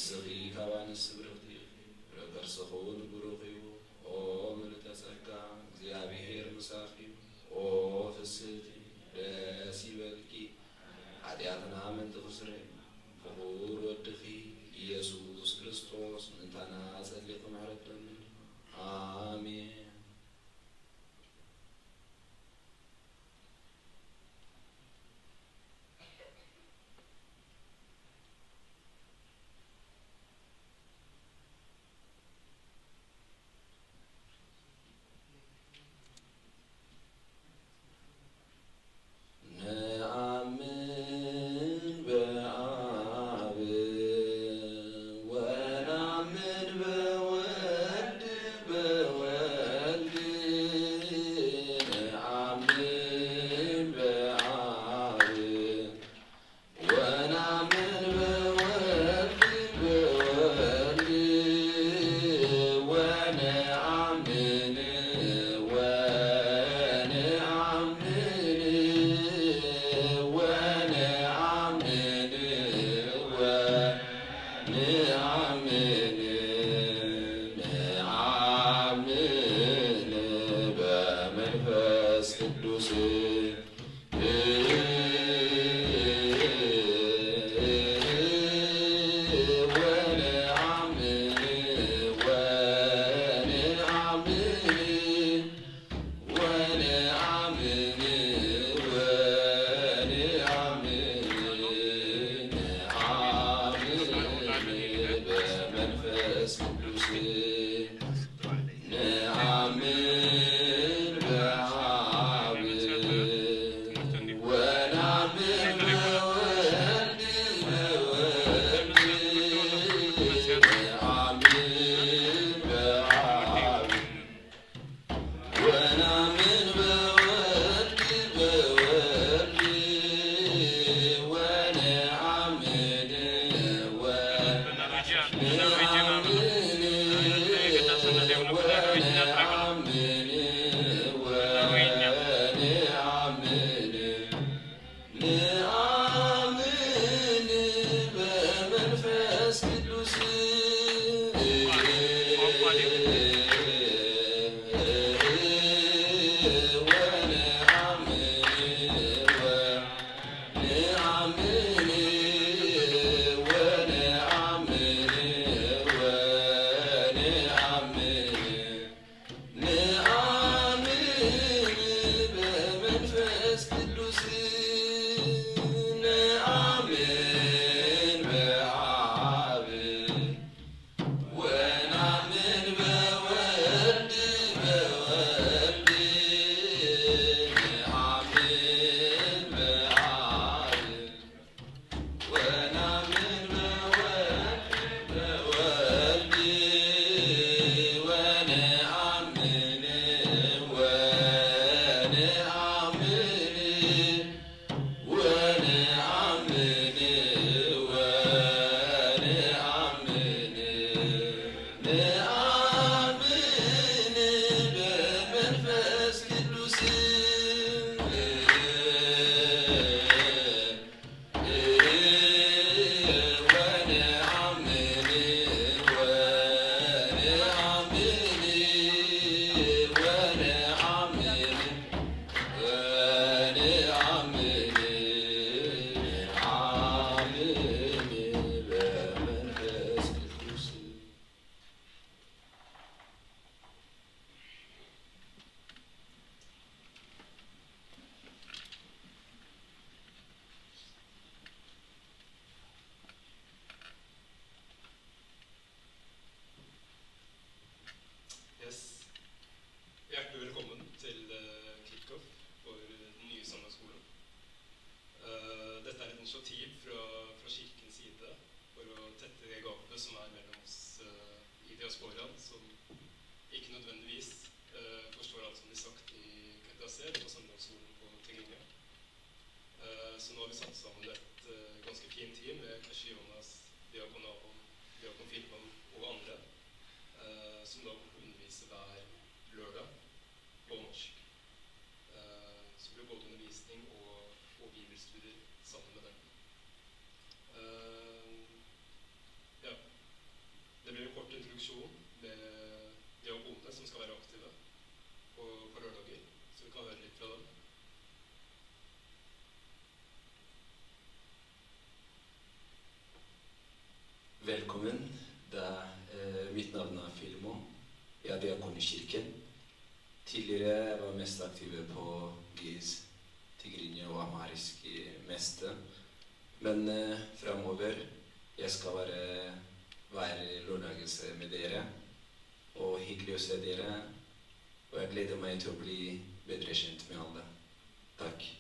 ንስኺ ካብ ኣንስቲ ብርኽቲ ረገርሰኹን ብሩኽ እዩ ኦ ምልዕተ ጸጋ እግዚኣብሔር ምሳኺ ኦ ፍስሕቲ ደስ ይበልኪ ኃጢአትና ምንትኽስረ ፍቑር ወድኺ ኢየሱስ ክርስቶስ ምንታና ጸሊቕ ምሕረትን አሜን። bibelstudier sammen med dem. Ja, produksjon med diakonene som skal være aktive på lørdager, så vi kan høre litt fra dem. Velkommen. Mitt navn Filmo. Jeg diakon I kirken. Tidligere var mest aktive på GIS, tigrinja og amharisk meste. Men fremover, jeg skal være hver lørdags med dere. Og hyggelig å se dere. Og jeg gleder meg til å bli bedre kjent med alle. Takk.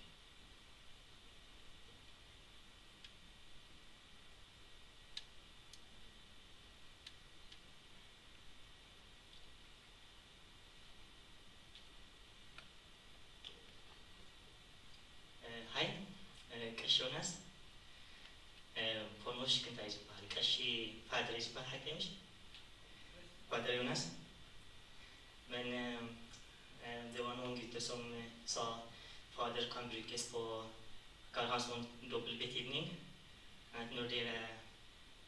Jonas. På norsk kan jeg spørre, kanskje fader jeg spørre her, kanskje? Fader Jonas. Men det var noen gutter som sa fader kan brukes på, kan ha sånn dobbelt betydning. At når dere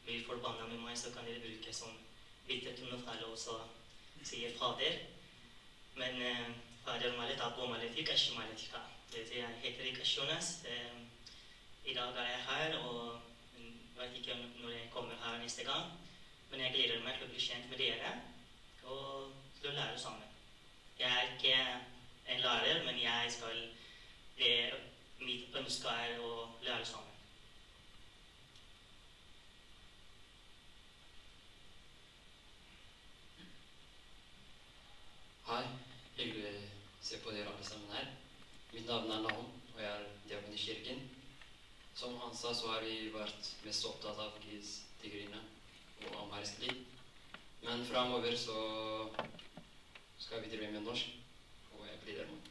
blir forbannet med meg, så kan dere bruke sånn bitte tonefall og så sier fader. Men fader malet abo malet kanskje malet ikke. Jeg heter ikke Jonas. I dag jeg her, og vet ikke når jeg kommer her neste gang. Men jeg gleder meg til å bli kjent med dere, og til å lære sammen. Jeg ikke en lærer, men mitt ønske å lære sammen. Hei, hyggelig å se på dere alle sammen her. Mitt navn Nahom, og jeg diakon I kirken. Som han sa, så har vi vært mest opptatt av GIS, tigrinja og amharisk liv. Men fremover så skal vi drive med norsk, og jeg gleder meg.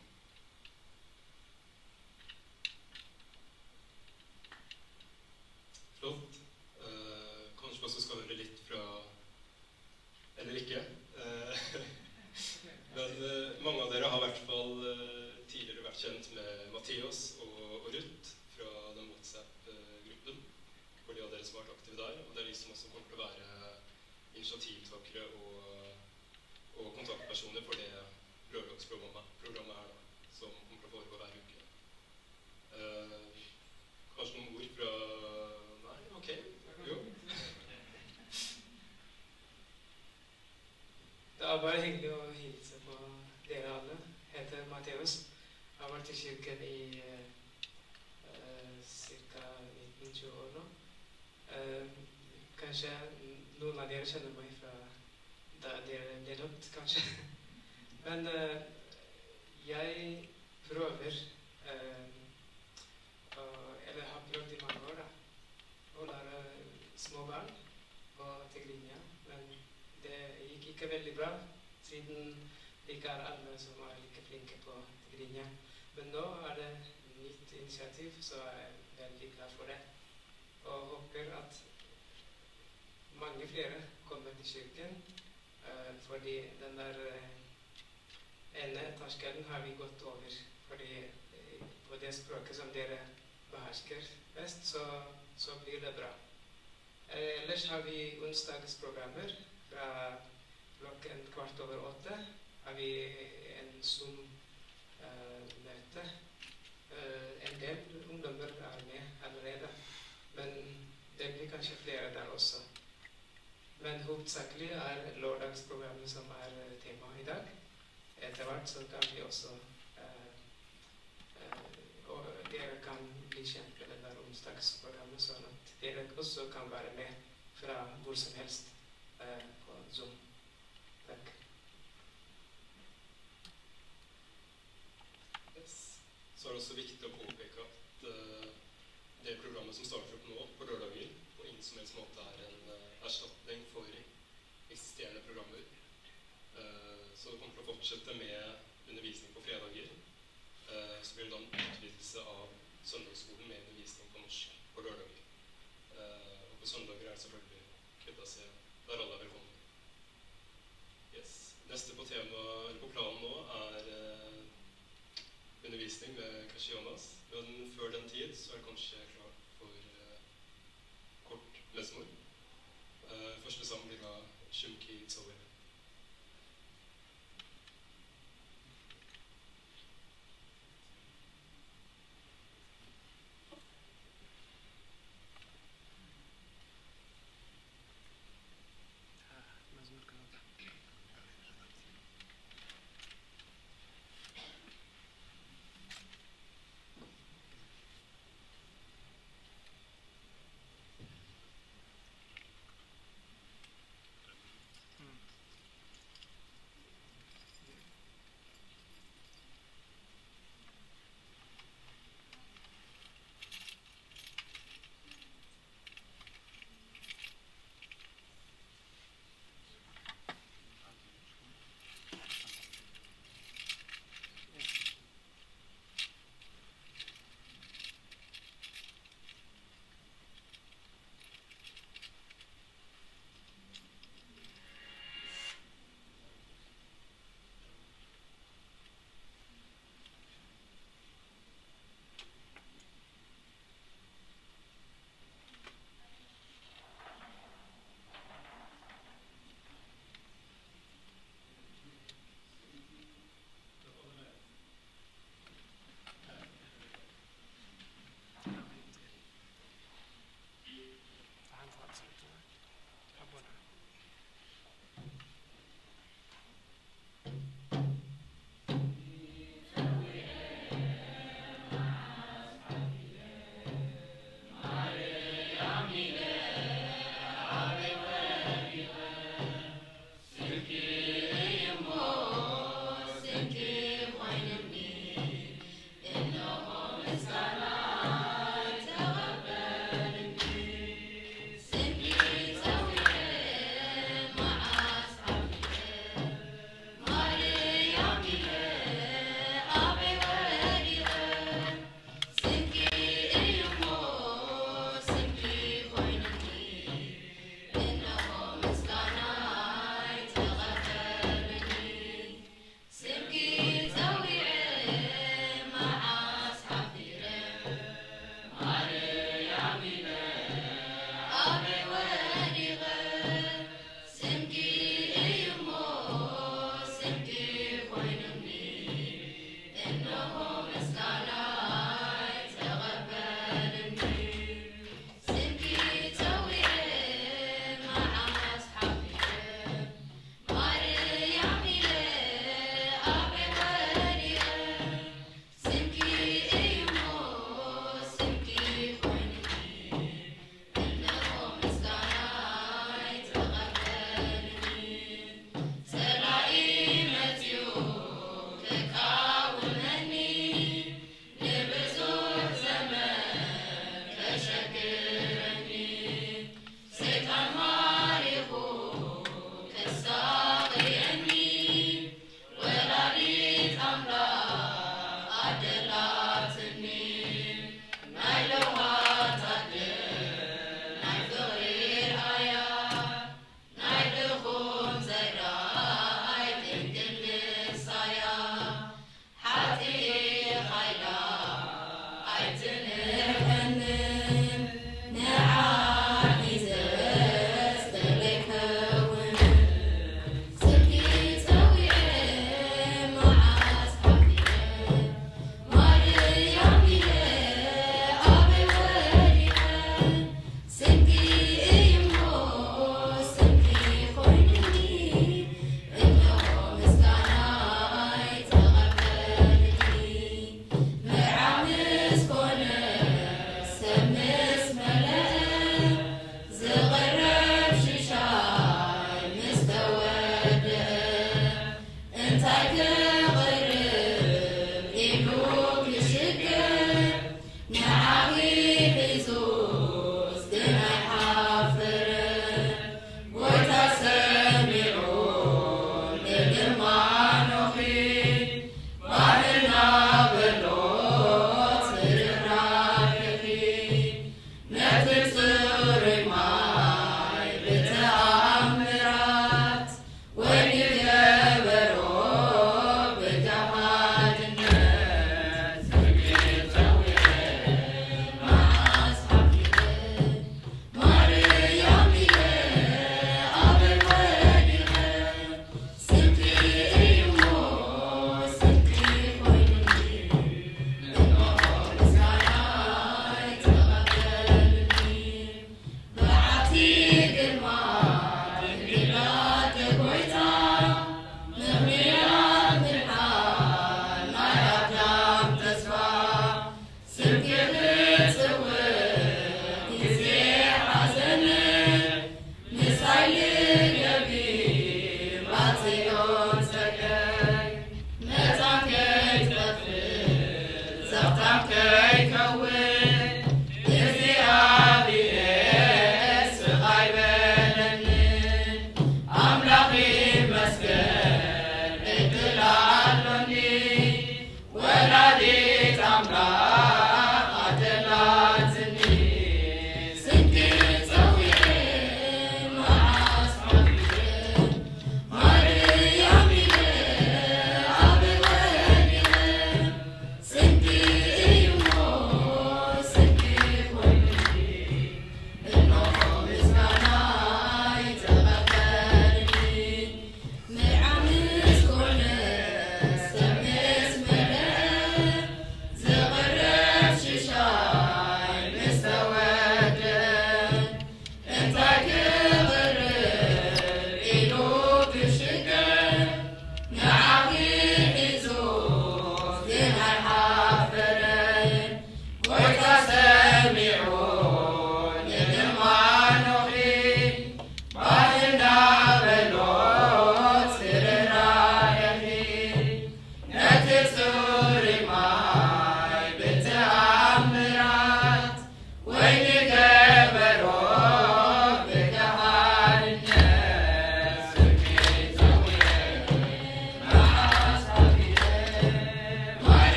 Flott. Kanskje også skal høre litt fra, eller ikke. Men mange av dere har I hvert fall tidligere vært kjent med Mathias og Ruth fra den WhatsApp-gruppen, for de av dere som har vært aktive der, og det de som også kommer til å være initiativtakere og kontaktpersoner for det lørdagsprogrammet her da, som kommer til å foregå hver uke. Kanskje noen ord fra... Nei, ok, jo. Det bare hyggelig å hilse på dere alle. Jeg heter Mathias. Jeg har vært I kirken I ca. 19-20 år nå. Kanskje noen av dere kjenner meg fra da dere ble døpt, kanskje. Men jeg prøver, eller har prøvd I mange år da, å lære små barn på tigrinja, men det gikk ikke veldig bra, siden det ikke alle som like flinke på tigrinja. Men nå det nytt initiativ, så jeg veldig glad for det. Og håper at mange flere kommer til kirken, fordi den der ene terskelen har vi gått over, fordi på det språket som dere behersker best, så blir det bra. Ellers har vi onsdagsprogrammer fra klokken 7:15, har vi en Zoom-møte. En del ungdommer med allerede, men det blir kanskje flere der også. Men hovedsakelig lørdagsprogrammet som tema I dag. Etter hvert så kan vi også, og dere kan bli kjent med det der onsdagsprogrammet, sånn at dere også kan være med fra hvor som helst på Zoom. Takk. Yes. Så det også viktig å påpeke at det programmet som starter opp nå på lørdager, på ingen som helst måte en erstatning for eksisterende programmer. Så det kommer til å fortsette med undervisning på fredager. Så blir det da en utvidelse av søndagsskolen med undervisning på norsk på lørdager. Og på søndager det selvfølgelig Køddasé, der alle velkomne. Yes. Neste på planen nå undervisning med kanskje Jonas. Men før den tid så det kanskje klart for kort lesemord. Første sang blir da Shumki Tso. Simply so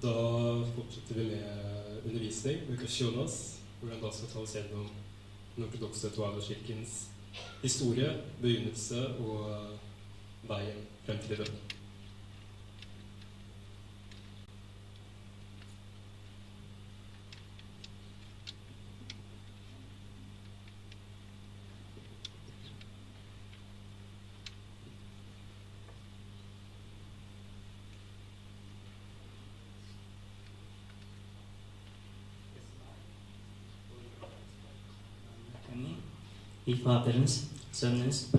Da fortsetter vi med undervisning med Kasjonas, hvor han da skal ta oss gjennom den ortodokse Toalo-kirkens historie, begynnelse og veien frem til i dag. I Faderens, Sønnens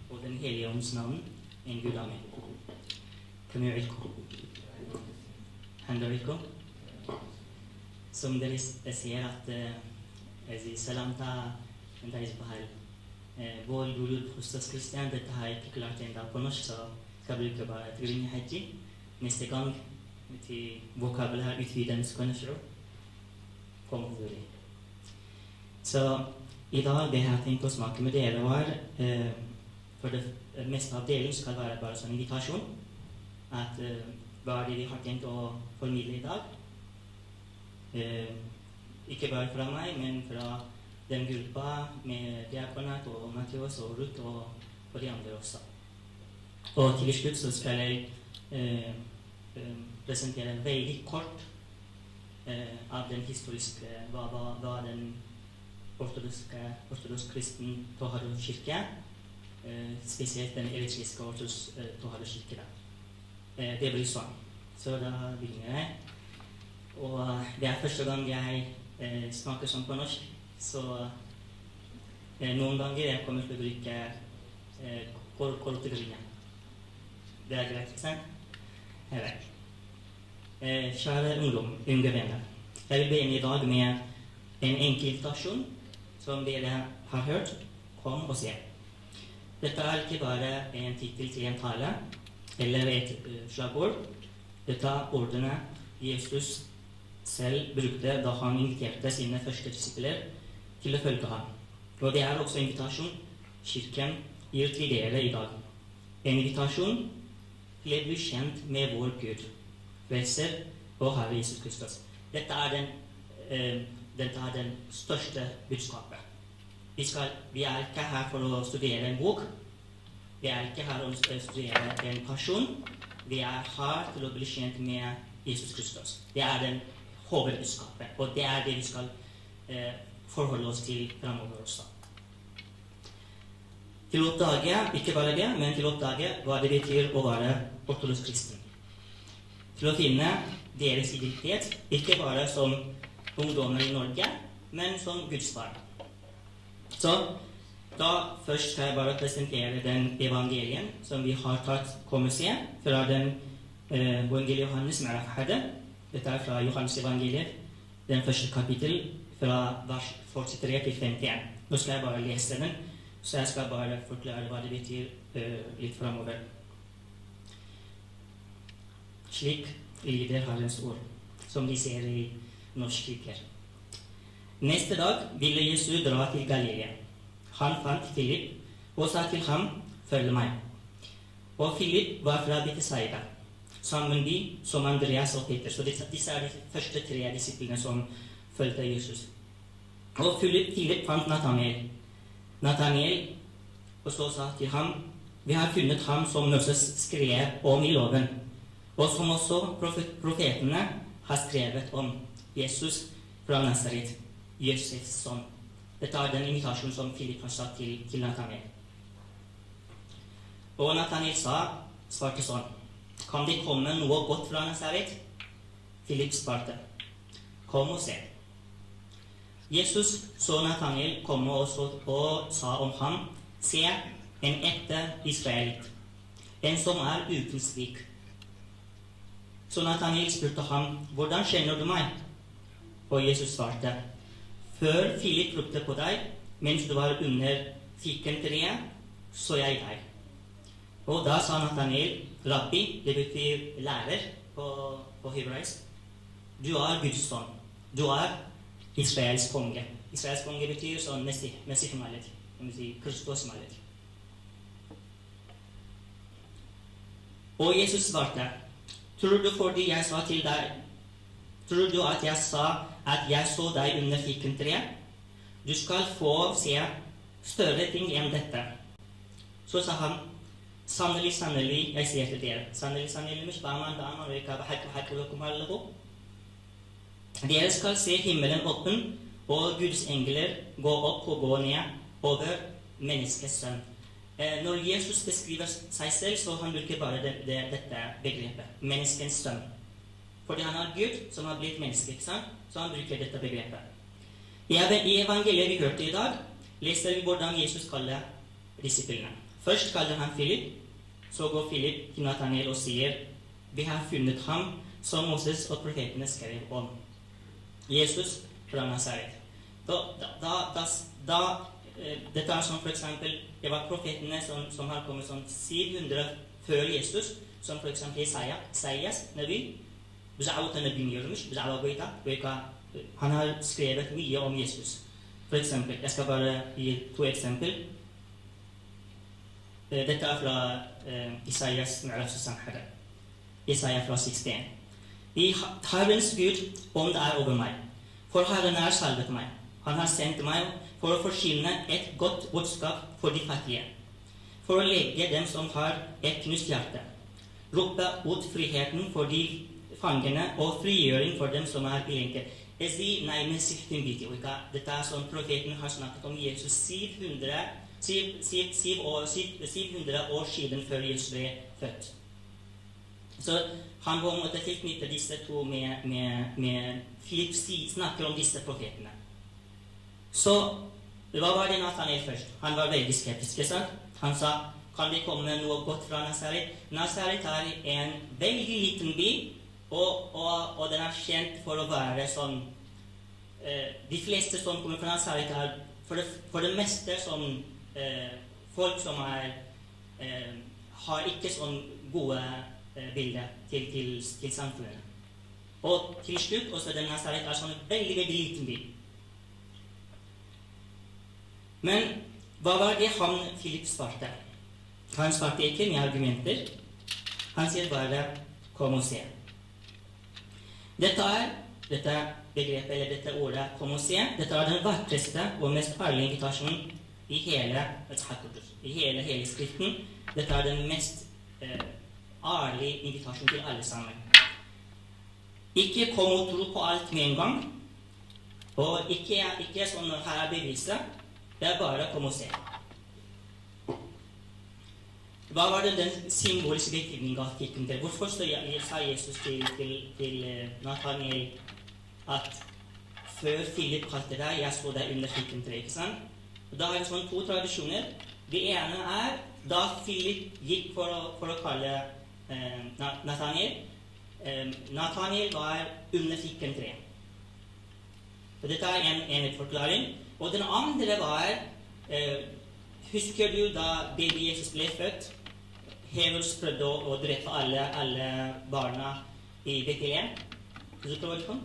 og Den hellige ånds navn, en Gud, amen. Kamilko. Handleriko. Som dere ser at salamta enda isbahal. Vår Gud Hostas Kristian, dette har jeg ikke klart enda på norsk, så skal jeg bruke bare Trygrinje Haji. Neste gang til vokabulær utvidende skånesjå. Kom over det. Så i dag, det jeg har tenkt å smake med dere var, for det meste av delen skal være bare sånn invitasjon, at hva er det vi har tenkt å formidle i dag. Ikke bare fra meg, men fra den gruppa med Diakonat og Mathias og Ruth og de andre også. Og til slutt så skal jeg presentere veldig kort av den historiske, hva den ortodoks kristen Toharo-kirke, spesielt den elektriske ortodoks Toharo-kirke. Det blir sånn. Så da begynner jeg. Og det er første gang jeg snakker sånn på norsk, så noen ganger jeg kommer til å bruke kortgrunnet. Det er greit, ikke sant? Jeg vet. Kjære ungdom, unge venner. Jeg vil begynne i dag med en enkel invitasjon som dere har hørt. Kom og se. Dette er ikke bare en tittel til en tale eller et slagord. Dette er ordene Jesus selv brukte da han inviterte sine første disipler til å følge ham. Og det er også invitasjon kirken gir til dere i dag. En invitasjon til å bli kjent med vår Gud, Frelser og Herre Jesus Kristus. Dette er den største budskapet. Vi er ikke her for å studere en bok. Vi er ikke her for å studere en person. Vi er her til å bli kjent med Jesus Kristus. Det er den hovedbudskapet, og det er det vi skal forholde oss til fremover også. Til å oppdage, ikke bare det, men til å oppdage hva det betyr å være ortodoks kristen. Til å finne deres identitet, ikke bare som ungdommer i Norge, men som Guds barn. Så da først skal jeg bare presentere den evangelien som vi har tatt komme se fra den evangeliet Johannes med Rafhade. Dette er fra Johannes evangeliet, den første kapittel, fra vers 43 til 51. Nå skal jeg bare lese den, så jeg skal bare forklare hva det betyr litt fremover. Slik lyder Herrens ord, som de ser i norsk kirker. Neste dag ville Jesus dra til Galilea. Han fant Philip og sa til ham, følg meg. Og Philip var fra Betsaida, samme by som Andreas og Peter. Så disse er de første 3 disiplene som fulgte Jesus. Og Philip fant Nathanael, og så sa til ham, vi har funnet ham som Moses skrev om i loven, og som også profetene har skrevet om, Jesus fra Nazaret, Josefs sønn. Dette er den invitasjonen som Philip har sagt til Nathanael. Og Nathanael svarte sånn, kan det komme noe godt fra Nazaret? Philip svarte, kom og se. Jesus så Nathanael komme og sa om ham, se, en ekte israelit, en som er uten svik. Så Nathanael spurte ham, hvordan kjenner du meg? Og Jesus svarte, før Philip ropte på deg, mens du var under fikentreet, så jeg deg. Og da sa Nathanael, rabbi, det betyr lærer på hebraisk, du er Guds sønn, du er Israels konge. Israels konge betyr sånn Messiah Malek, Kristus Malek. Og Jesus svarte, tror du fordi jeg sa til deg, Tror du at jeg sa at jeg så deg under fikentreet? Du skal få se større ting enn dette. Så sa han, sannelig, sannelig, jeg sier til dere. Sannelig, sannelig, مش بعمل ويكا بحكوا لكم هلغو. Dere skal se himmelen åpen, og Guds engler gå opp og gå ned over menneskets sønn. Når Jesus beskriver seg selv, så han bruker bare dette begrepet, menneskens sønn. Fordi han er Gud som har blitt menneske, ikke sant? Så han bruker dette begrepet. I evangeliet vi hørte i dag, leser vi hvordan Jesus kaller disiplene. Først kaller han Philip, så går Philip til Nathanael og sier, vi har funnet ham som Moses og profetene skrev om. Jesus fra Nazaret. Dette er som for eksempel, det var profetene som har kommet som 700 før Jesus, som for eksempel Isaias, Nabi, han har skrevet mye om Jesus. For eksempel, jeg skal bare gi 2 eksempel. Dette er fra Isaias Isaiah fra 16. I Herrens Gud, ånd er over meg, for Herren er salvet meg. Han har sendt meg for å forkynne et godt budskap for de fattige, for å lege dem som har et knust hjerte, rope ut friheten for de fangene og frigjøring for dem som er enker. Dette er som profeten har snakket om Jesus 700 år siden før Jesus ble født. Så han på en måte tilknytter disse to med Philip snakker om disse profetene. Så hva var det Nathanael først? Han var veldig skeptisk. Han sa, kan det komme noe godt fra Nazaret? Nazaret er en veldig liten by, og den er kjent for å være sånn, de fleste som kommer fra Nazaret er for det meste som folk som har ikke sånn gode bilder til samfunnet. Og til slutt også den Nazaret er sånn veldig, veldig liten by. Men hva var det han Philip svarte? Han svarte ikke med argumenter. Han sier bare, kom og se. Dette begrepet, eller dette ordet, kom og se, dette er den vakreste og mest ærlige invitasjonen i hele skriften. Dette er den mest ærlige invitasjonen til alle sammen. Ikke kom og tro på alt med en gang, og ikke sånn her er beviset, det er bare kom og se. Hva var den symboliske betydningen av fikentreet? Hvorfor sa Jesus til Nathanael at før Philip kalte deg, jeg så deg under fikentreet, ikke sant? Da har vi sånn 2 tradisjoner. Det ene er da Philip gikk for å kalle Nathanael. Nathanael var under fikentreet. Dette er en forklaring. Og den andre var, husker du da baby Jesus ble født? Herodes prøvde å drepe alle barna i Bethlehem. Husker du hva det kom?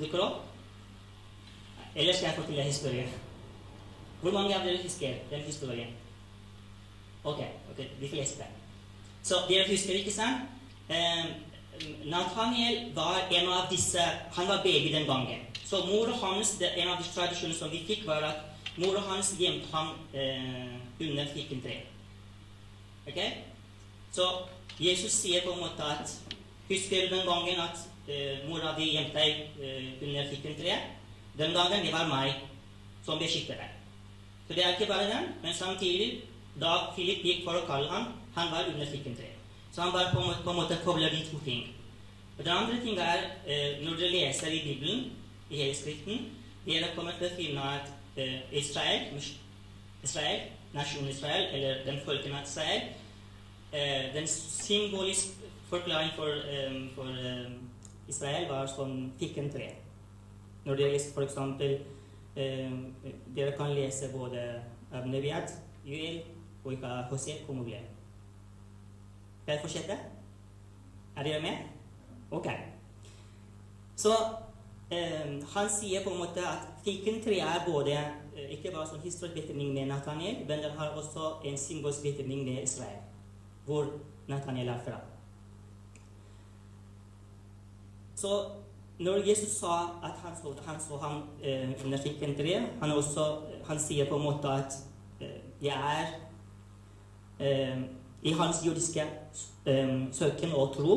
Husker du? Eller skal jeg fortelle historien? Hvor mange av dere husker den historien? Ok, de fleste. Så dere husker, ikke sant? Nathanael var en av disse, han var baby den gangen. Så mor og hans, en av de tradisjonene som vi fikk, var at mor og hans gjemte ham under fikentreet. Ok? Så Jesus sier på en måte at, husker du den gangen at mora di gjemte deg under fikentreet? Den gangen det var meg som beskyttet deg. Så det er ikke bare den, men samtidig, da Philip gikk for å kalle ham, han var under fikentreet. Så han var på en måte koblet de 2 ting. Og den andre ting er, når du leser i Bibelen, i hele skriften, dere kommer til å finne at Israel, nasjonen Israel, eller den folken av Israel, den symboliske forklaring for Israel var som fikentre. Når dere leser for eksempel, dere kan lese både Neviat, Joel og Hosea Komogle. Skal jeg fortsette? Er dere med? Ok. Så han sier på en måte at fikentreet er både, ikke bare sånn historisk betydning med Nathanael, men den har også en symbolsk betydning med Israel, hvor Nathanael er fra. Så når Jesus sa at han så ham under fikentre, han sier på en måte at jeg i hans jødiske søken og tro,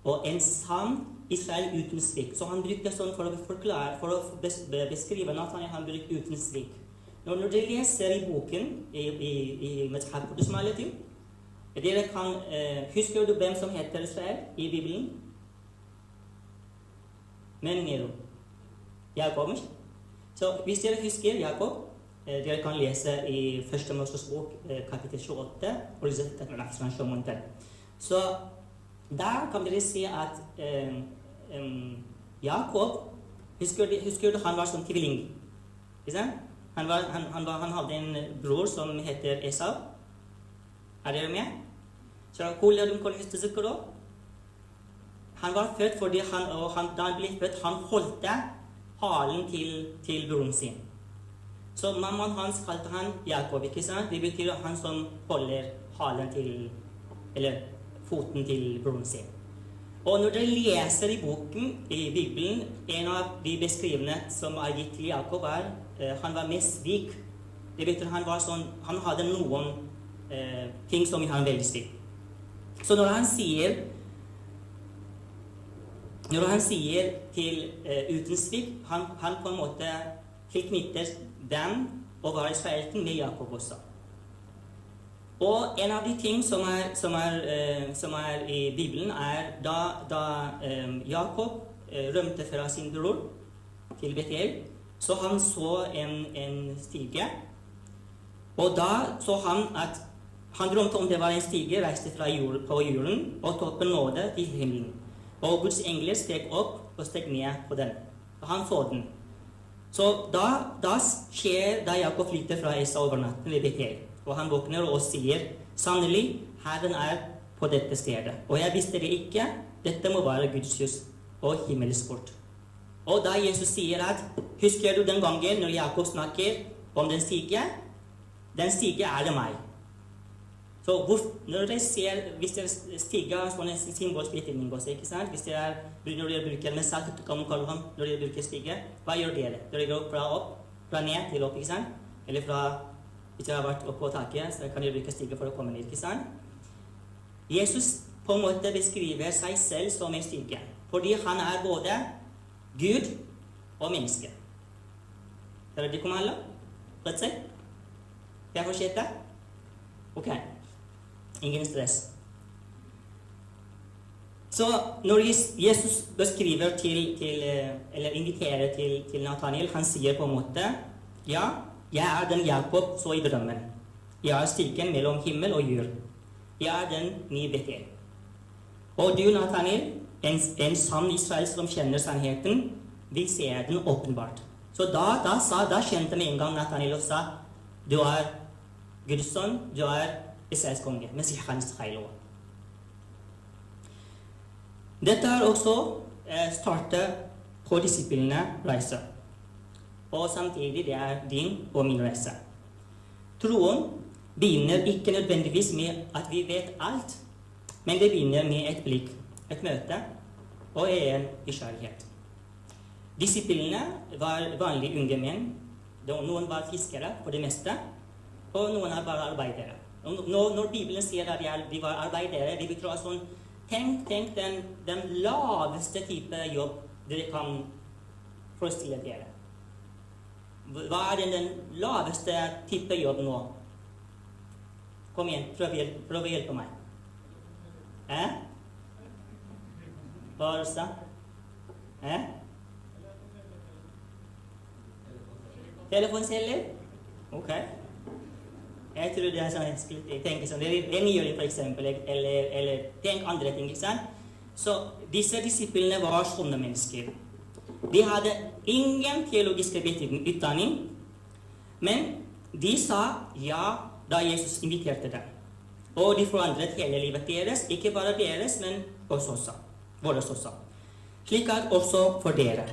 og en sann Israel uten svik. Så han bruker sånn for å forklare, for å beskrive Nathanael, han bruker uten svik. Når dere leser i boken, i Methab Kodusmalati, dere kan, husker du hvem som heter Israel i Bibelen? Men Nero. Jakob. Så hvis dere husker Jakob, dere kan lese i første Moses bok, kapittel 28, og lese. Så der kan dere se at Jakob, husker du han var som tvilling? Han hadde en bror som heter Esau. Er dere med? Så han var født fordi da han ble født, han holdt halen til broren sin. Så mammaen hans kalte han Jakob, ikke sant? Det betyr han som holder halen til, eller foten til broren sin. Og når dere leser i boken, i Bibelen, en av de beskrivende som gitt til Jakob han var med svik. Det betyr han hadde noen ting som han veldig svik. Så når han sier til uten svik, han på en måte tilknytter dem og var israelten med Jakob også. Og en av de ting som er i Bibelen da Jakob rømte fra sin bror til Betel, så han så en stige, og da så han at han drømte om det var en stige reiste på jorden og toppen nådde til himmelen. Og Guds engler steg opp og steg ned på den. Og han så den. Så da skjer da Jakob flytter fra Esau over natten ved Betel. Og han våkner og sier, sannelig, Herren på dette stedet. Og jeg visste det ikke, dette må være Guds hus og himmelsport. Og da Jesus sier at, husker du den gangen når Jakob snakker om den stige? Den stige det meg. Så når dere ser, hvis dere stiger sånn en symbolsk betydning også, ikke sant? Hvis når dere bruker med salt, når dere bruker stige, hva gjør dere? Dere går fra ned til opp, ikke sant? Eller hvis dere har vært oppe på taket, så kan dere bruke stige for å komme ned, ikke sant? Jesus på en måte beskriver seg selv som en stige, fordi han både Gud og menneske. Hører dere om alle? Rett seg? Skal jeg fortsette? Ok. Ingen stress. Så når Jesus beskriver eller inviterer til Nathanael, han sier på en måte, ja, jeg den Jakob så i drømmen. Jeg stigen mellom himmel og jord. Jeg den nye Betel. Og du, Nathanael, en sann Israel som kjenner sannheten, vil se den åpenbart. Så da kjente med en gang Nathanael og sa, du Guds sønn, du Israels konge, Messias heilår. Dette også startet på disiplene reise. Og samtidig det din og min reise. Troen begynner ikke nødvendigvis med at vi vet alt, men det begynner med et blikk, et møte og en nysgjerrighet. Disiplene var vanlige unge menn. Noen var fiskere for det meste, og noen bare arbeidere. Når Bibelen sier at de var arbeidere, det betyr sånn, tenk den laveste type jobb dere kan forestille dere. Hva den laveste type jobb nå? Kom igjen, prøv å hjelpe meg. Hva du sa? Telefonselger? Ok. Jeg tror det sånn, jeg tenker sånn, rengjøring for eksempel, eller tenk andre ting, ikke sant? Så disse disiplene var sånne mennesker. De hadde ingen teologisk utdanning, men de sa ja da Jesus inviterte dem. Og de forandret hele livet deres, ikke bare deres, men våre også. Slik også for dere.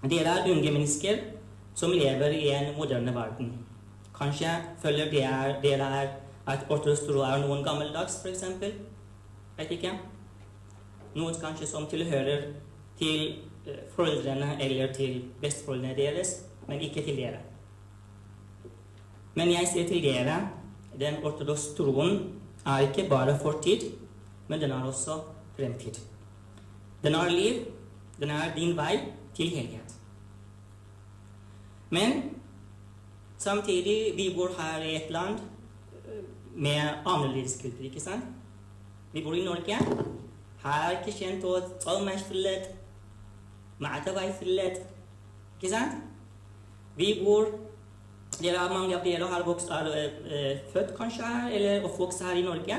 Dere unge mennesker som lever i en moderne verden. Kanskje føler dere at ortodoks tro noen gammeldags, for eksempel. Vet ikke. Noen kanskje som tilhører til foreldrene eller til besteforeldrene deres, men ikke til dere. Men jeg sier til dere, den ortodokse troen er ikke bare fortid, men den er også fremtid. Den er liv, den er din vei til helhet. Men samtidig, vi bor her i et land med annerledes kultur, ikke sant? Vi bor i Norge. Her er ikke kjent å tallmennskfyllet, ma'ataveifyllet, ikke sant? Vi bor, mange av dere har vokst, født kanskje her, eller oppvokst her i Norge.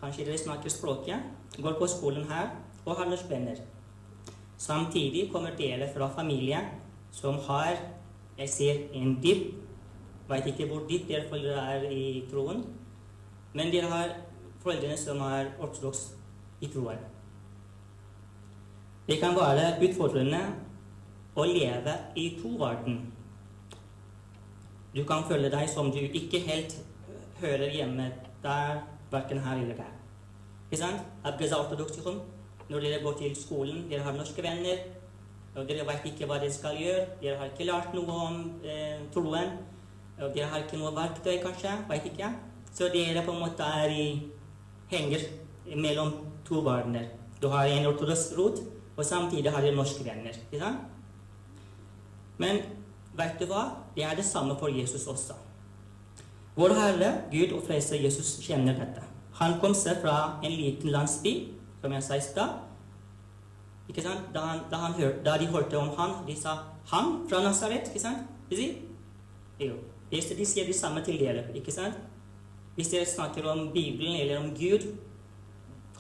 Kanskje dere snakker språket, går på skolen her, og har norske venner. Samtidig kommer dere fra familie som har, jeg ser en dyp, vet ikke hvor dypt dere foreldre er i troen, men dere har foreldrene som er ortodoks i troen. Det kan være utfordrende å leve i to verden. Du kan føle deg som du ikke helt hører hjemme der, hverken her eller der. Ikke sant? Abgaza ortodoks troen. Når dere går til skolen, dere har norske venner, og dere vet ikke hva dere skal gjøre, dere har ikke lært noe om troen, og dere har ikke noe verktøy kanskje, vet ikke. Så dere på en måte henger mellom to verdener. Du har en ortodoks rot, og samtidig har dere norske venner. Ikke sant? Men vet du hva? Det er det samme for Jesus også. Vår Herre, Gud og Frelser Jesus kjenner dette. Han kom seg fra en liten landsby, som jeg sa i stad. Ikke sant? Da de hørte om han, de sa, han fra Nazaret, ikke sant? De sier? Jo. De sier det samme til dere, ikke sant? Hvis dere snakker om Bibelen eller om Gud,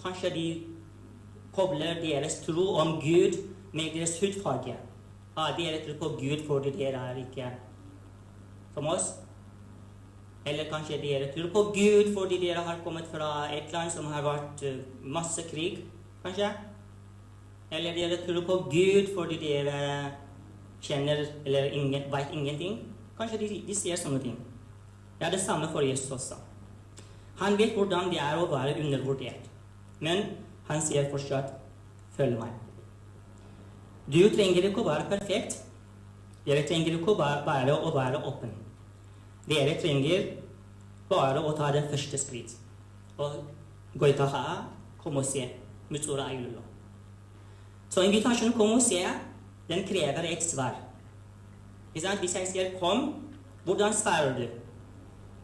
kanskje de kobler deres tro om Gud med deres hudfarge. Dere tror på Gud fordi dere er ikke som oss. Eller kanskje dere tror på Gud fordi dere har kommet fra et land som har vært masse krig, kanskje. Eller dere tror på Gud fordi dere kjenner eller vet ingenting. Kanskje de sier sånne ting. Det er det samme for Jesus også. Han vet hvordan det er å være undervurdert. Men han sier fortsatt, følg meg. Du trenger ikke å være perfekt. Dere trenger ikke bare å være åpen. Dere trenger bare å ta det første skritt. Og gå ut av her, kom og se. Mutsura Ayulullah. Så invitasjonen kom og se, den krever et svar. Hvis jeg sier kom, hvordan svarer du?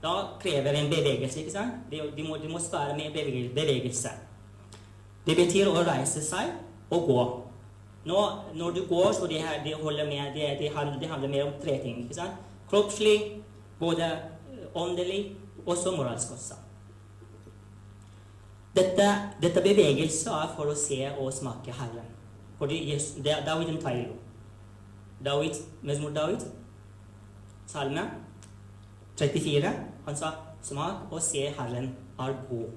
Da krever en bevegelse, ikke sant? Du må svare med bevegelse. Det betyr å reise seg og gå. Når du går, så det handler mer om tre ting, ikke sant? Kroppslig, både åndelig, og så moralsk også. Dette bevegelse er for å se og smake Herren. Fordi David tar jo. Mezmur David, salme 34, han sa, smak og se Herren er god.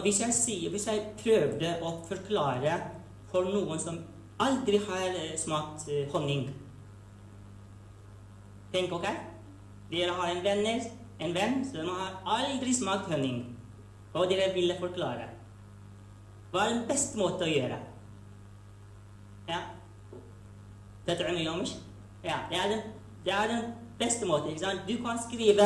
Hvis jeg prøvde å forklare for noen som aldri har smakt honning. Tenk, ok? Dere har en venn som har aldri smakt honning, og dere ville forklare. Hva er den beste måten å gjøre? Ja? Dette er mye om ikke? Ja, det er den beste måten, ikke sant? Du kan skrive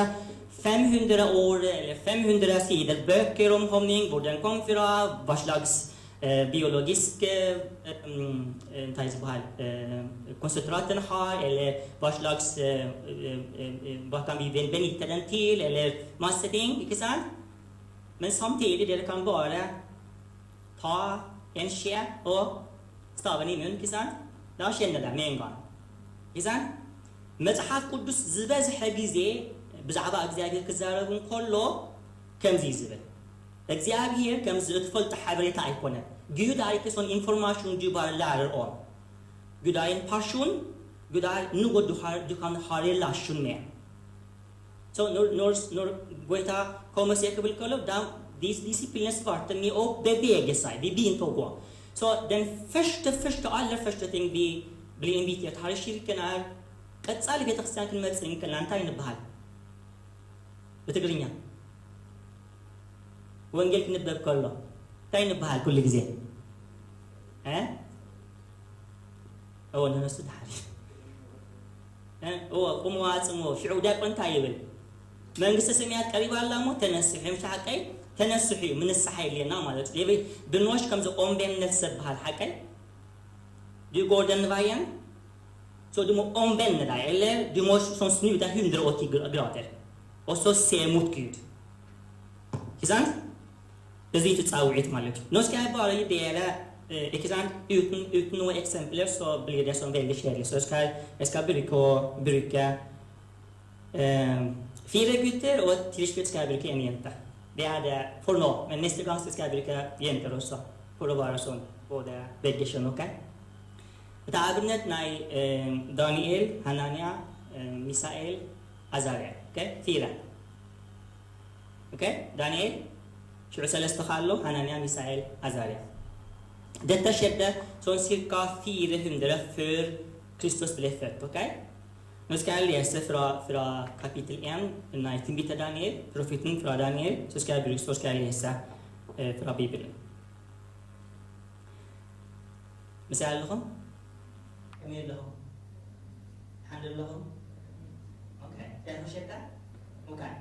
500 år eller 500 sider bøker om honning, hvor den kom fra, hva slags biologiske konsentraten har, eller hva slags hva kan vi benytte den til, eller masse ting, ikke sant? Men samtidig dere kan bare ta en skje og staven i munnen, ikke sant? Da kjenner dere med en gang, ikke sant? መጽሐፍ ቅዱስ ዝበዝሐ ጊዜ ብዛዕባ እግዚአብሔር ክዛረቡ እንከሎ ከምዚ ዝብል እግዚአብሔር ከምዚ እትፈልጡ ሓበሬታ ኣይኮነን Gud er ikke sånn informasjon du bare lærer om. Gud er en person, Gud er noe du kan ha relasjon med. Så når Goethe kom og sier Kabulkolov, da disiplene svarte med å bevege seg, de begynte å gå. Så den aller første ting vi blir invitert her i kirken ቀጻሊ ቤተክርስቲያን ክንመጽን ከላንታ ይንበሃል በትግርኛ ወንጌል ክንበብ ከሎ ታይ ይንበሃል ኩሉ ጊዜ نفس الحالي قوم واصمو شعودا كنت يبل መንግስተ ሰማያት ቀሪባ አላሞ ተነስሑ ምሻቀይ ተነስሑ ምን ሰሐይልና ማለት ለበ ብኖሽ ከምዘ ኦምቤነት ሰብሃል ሐቀይ ዲጎደን ባያን så du må omvende deg, eller du må sånn snu deg 180 grader, og så se mot Gud. Ikke sant? በዚህ ተጻውዒት ማለት ነው። Nå skal jeg bare gi dere, ikke sant, uten noen eksempler så blir det sånn veldig kjedelig. Så jeg skal bruke 4 gutter, og til slutt skal jeg bruke en jente. Det det for nå, men neste gang skal jeg bruke jenter også, for å være sånn, både begge kjønn, ok? በአብነት ናይ ዳንኤል ሐናንያ ሚሳኤል አዛርያ ኦኬ ፊራ ኦኬ ዳንኤል ሽዑ ሰለስተ ካሎ ሐናንያ ሚሳኤል አዛርያ detta skedde sånn cirka 400 før Kristus ble født, ok? Nå skal jeg lese fra kapittel 1 nei, til Daniel, profeten fra Daniel, så skal jeg lese fra Bibelen. مثال لهم أمير لهم حمد لهم okej, den fortsätter okej.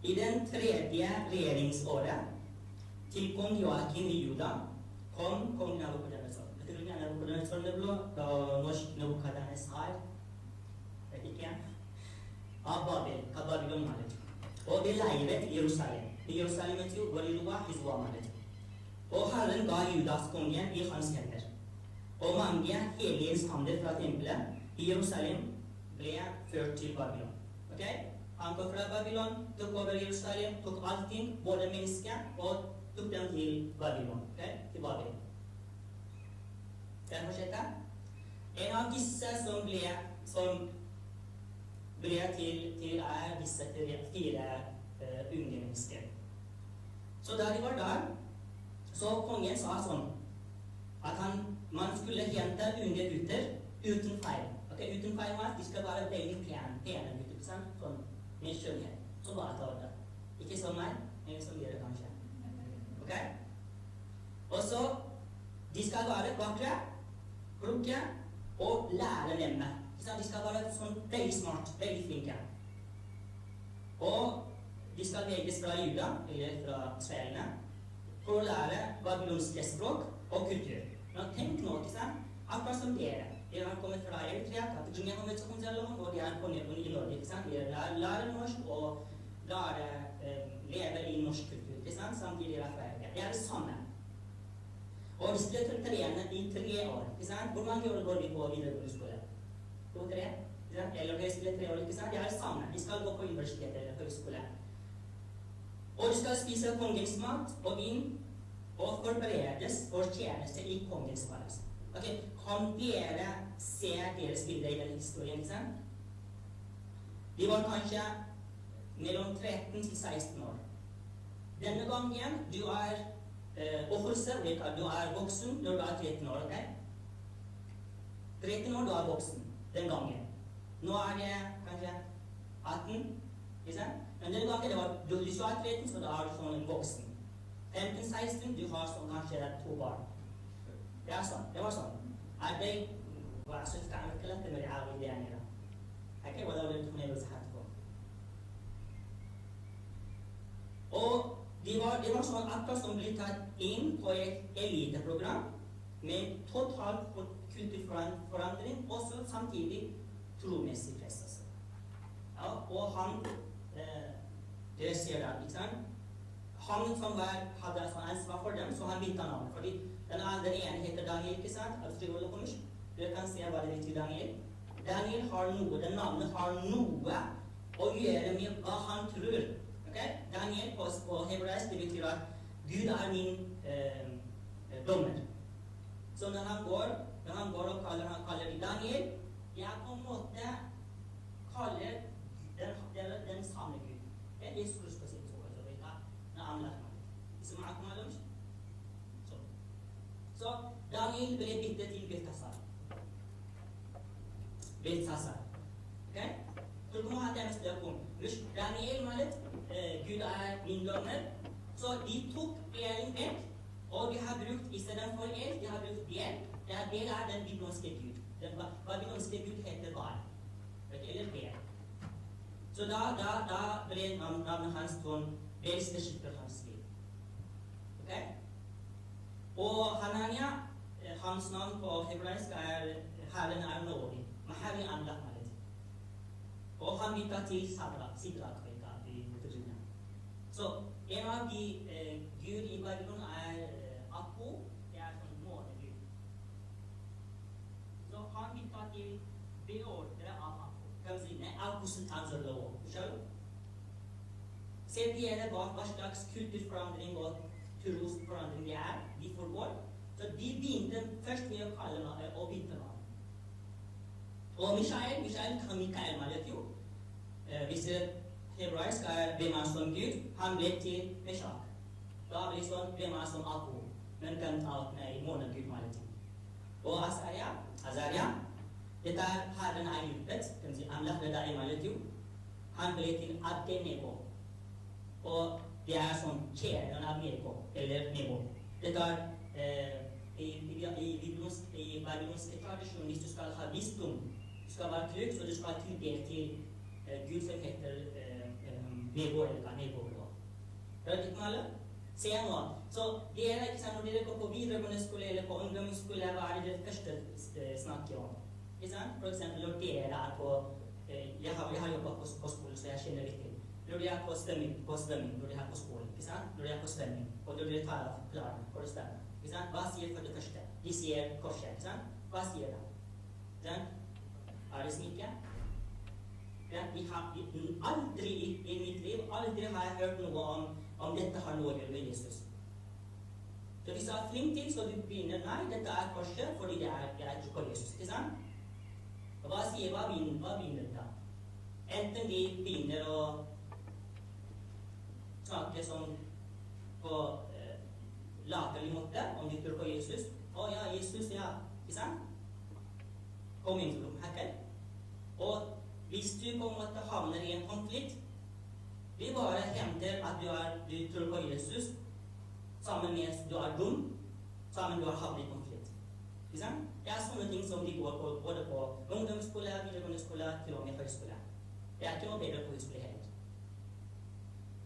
I den 3:e regeringsåret till kung Joakim i Juda kom kung Nabukadnezar. Betydningen Nabukadnezar det blev norsk Nabukadnezar vet ikke av Babylon ማለት och det leiret i Jerusalem. I Jerusalem är ju Golilua Hizwa ማለት och Herren gav Judas kongen i hans hender. Og mange helige stander fra tempelet i Jerusalem ble ført til Babylon. Okay? Han kom fra Babylon, tok over Jerusalem, tok allting, både mennesker, og tok dem til Babylon. Okay? Til Babylon. Kan jeg fortsette? En av disse som ble til disse 4 unge mennesker. Så da de var der, så kongen sa sånn, at man skulle hente unge gutter uten feil. Okay, uten feil var at de skal være veldig pene gutter, sant? Sånn, med skjønnhet. Så bare ta det. Ikke som meg, men som dere kanskje. Ok? Og så, de skal være vakre, kloke og lære nemme. De skal være sånn veldig smart, veldig flinke. Og de skal velges fra Juda, eller fra Israelene, for å lære babylonske språk og kultur. Men tenk nå, ikke sant? Akkurat som dere. Dere har kommet fra Eritrea, at ingen har møtt seg og de har kommet i Norge, ikke sant? Dere lærer norsk og lever i norsk kultur, ikke sant? Samtidig dere er fra Eritrea. Det det samme. Og de skal trene i 3 år, ikke sant? Hvor mange år går vi på videregående skole? 2, 3? Eller høyskole 3 år, ikke sant? Det det samme. De skal gå på universitet eller høyskole. Og de skal spise kongens mat og vin, og forberedes for tjeneste i kongens palass. Ok, kan dere se deres bilder i denne historien, ikke sant? De var kanskje mellom 13 til 16 år. Denne gangen, du du voksen når du 13 år, ok? 13 år, du voksen den gangen. Nå det kanskje 18, ikke sant? Men den gangen, du 13, så da du sånn en voksen. 15-16, du har sånn kanskje 2 barn. Det sånn, det var sånn. Det var så تعمل كلام تمري عاوي يعني لا. هكذا ولا ولا تكون يلزحتكم. Og de var sånn akkurat som ble tatt inn på et eliteprogram med total kulturforandring, også samtidig tromessig prestelse. Ja, og han, dere ser det, ikke sant? Han som hadde ansvar for dem, så han bytta navn. Fordi den ene heter Daniel, ikke sant? Dere kan se hva det betyr Daniel. Daniel har noe, den navnet har noe å gjøre med hva han tror. Okay? Daniel på hebraisk, det betyr at Gud min dommer. Så når han går og kaller Daniel, jeg på en måte kaller den samme Gud. Jesus Kristus sin så. يسمعكم هذا مش så Daniel ble byttet til Beltasar. Okay? Så nå hadde jeg mest om Daniel ማለት Gud min dommer. Så de tok Elin vekk, og de har har brukt istedenfor el, de har brukt del. Del er den babylonske gud. Den babylonske gud heter Baal. Eller Bel. Så da ble navnet hans sånn velsteskikket hans liv. Ok? Og Hanania, hans navn på hebraisk Herren er nådig. Men Herren er anlagt med det. Og han bytta til Sidrak i Betrynia. Så en av de gud i Babylon Apo. Det er sånn månegud. Så han bytta til beordre av Apo. Kan vi si det? Aposen Tanzerlov. Skjønner du? Ser dere hva slags kulturforandring og trosforandring det er? De forgår. Så de begynte først med å kalle og bytte navn. Og Mikael malet jo. Hvis hebraisk hvem er som Gud, han ble til Meshach. Da ble sånn hvem er som Apo, men kan ta opp med månegud malet jo. Og Azaria, dette Herren hjulpet, kan si, han lagt det malet jo. Han ble til Abednego. Og det er sånn kjæren av Nebo, eller Nebo. Dette i babylonske tradisjon, hvis du skal ha visdom, du skal være klok, så du skal tilbe til Gud som heter Nebo eller Nebo. Hører du ikke alle? Se nå. Så dere, ikke sant, når dere går på videregående skole eller på ungdomsskole, hva er det første snakker om? Ikke sant? For eksempel når dere er på, jeg har jobbet på skolen, så jeg kjenner litt til. Når de er på svømming, når de er på skolen, ikke sant? Når de er på svømming, og når de tar av klærne for å svømme, ikke sant? Hva sier for det første? De sier korset, ikke sant? Hva sier de? Ikke sant? Er det smikke? Ja, vi har aldri i mitt liv, aldri har jeg hørt noe om dette har noe å gjøre med Jesus. Så hvis du er flink til, så du begynner, nei, dette er korset, fordi det er på Jesus, ikke sant? Og hva begynner da? Enten de begynner å snakke som på latterlig måte, om de tror på Jesus. Å ja, Jesus, ja, ikke sant? Kom inn til dem, hekker. Og hvis du på en måte havner i en konflikt, vi bare henter at du tror på Jesus, sammen med du er dum, sammen du har havnet i konflikt. Ikke sant? Det er sånne ting som de går på, både på ungdomsskole, videregående skole, til og med høyskole. Det er ikke noe bedre på høyskole heller.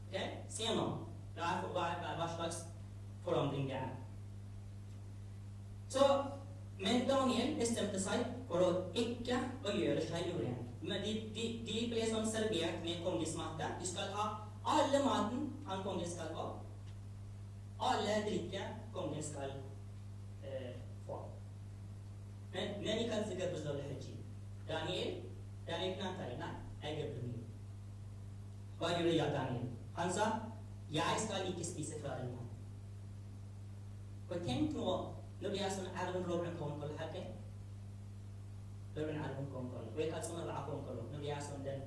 Okay? Se nå, hva slags forandring det er. Så, men Daniel bestemte seg for å ikke gjøre seg urent. Men de ble sånn servert med kongens mat. De skal ha alle maten han kongen skal få. Alle drikke kongen skal få. Men vi kan sikkert forstå det her tid. Daniel knantarina jeg blir mye. Hva gjorde jeg Daniel? Han sa, jeg skal ikke spise fra den maten. Og tenk nå, når det er sånn Aaron-Robben-konkoll her til. Robben Aaron-konkoll. Og jeg kan sånn konkoll når det er sånn den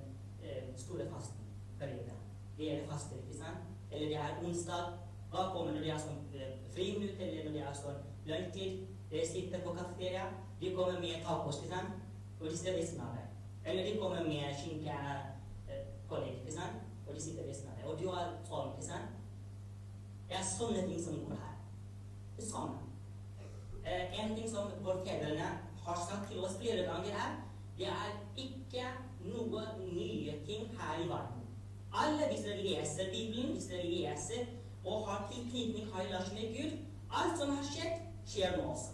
store fasten periode. Det er det faste, ikke sant? Eller det er onsdag. Hva kommer når det er sånn friminutt, eller når det er sånn løgntid. De sitter på kafeteria. De kommer med tacos, ikke sant? Og de sitter ved siden av det. Eller de kommer med skinke-pålegg, ikke sant? Og de sitter ved siden av det. Og du har sånn, ikke sant? Det er sånne ting som går her. Det er sånn. En ting som våre fedrene har sagt til oss flere ganger er, det er ikke noe nye ting her i verden. Alle hvis dere leser Bibelen, hvis dere leser og har tilknytning her i relasjon med Gud, alt som har skjedd, skjer nå også.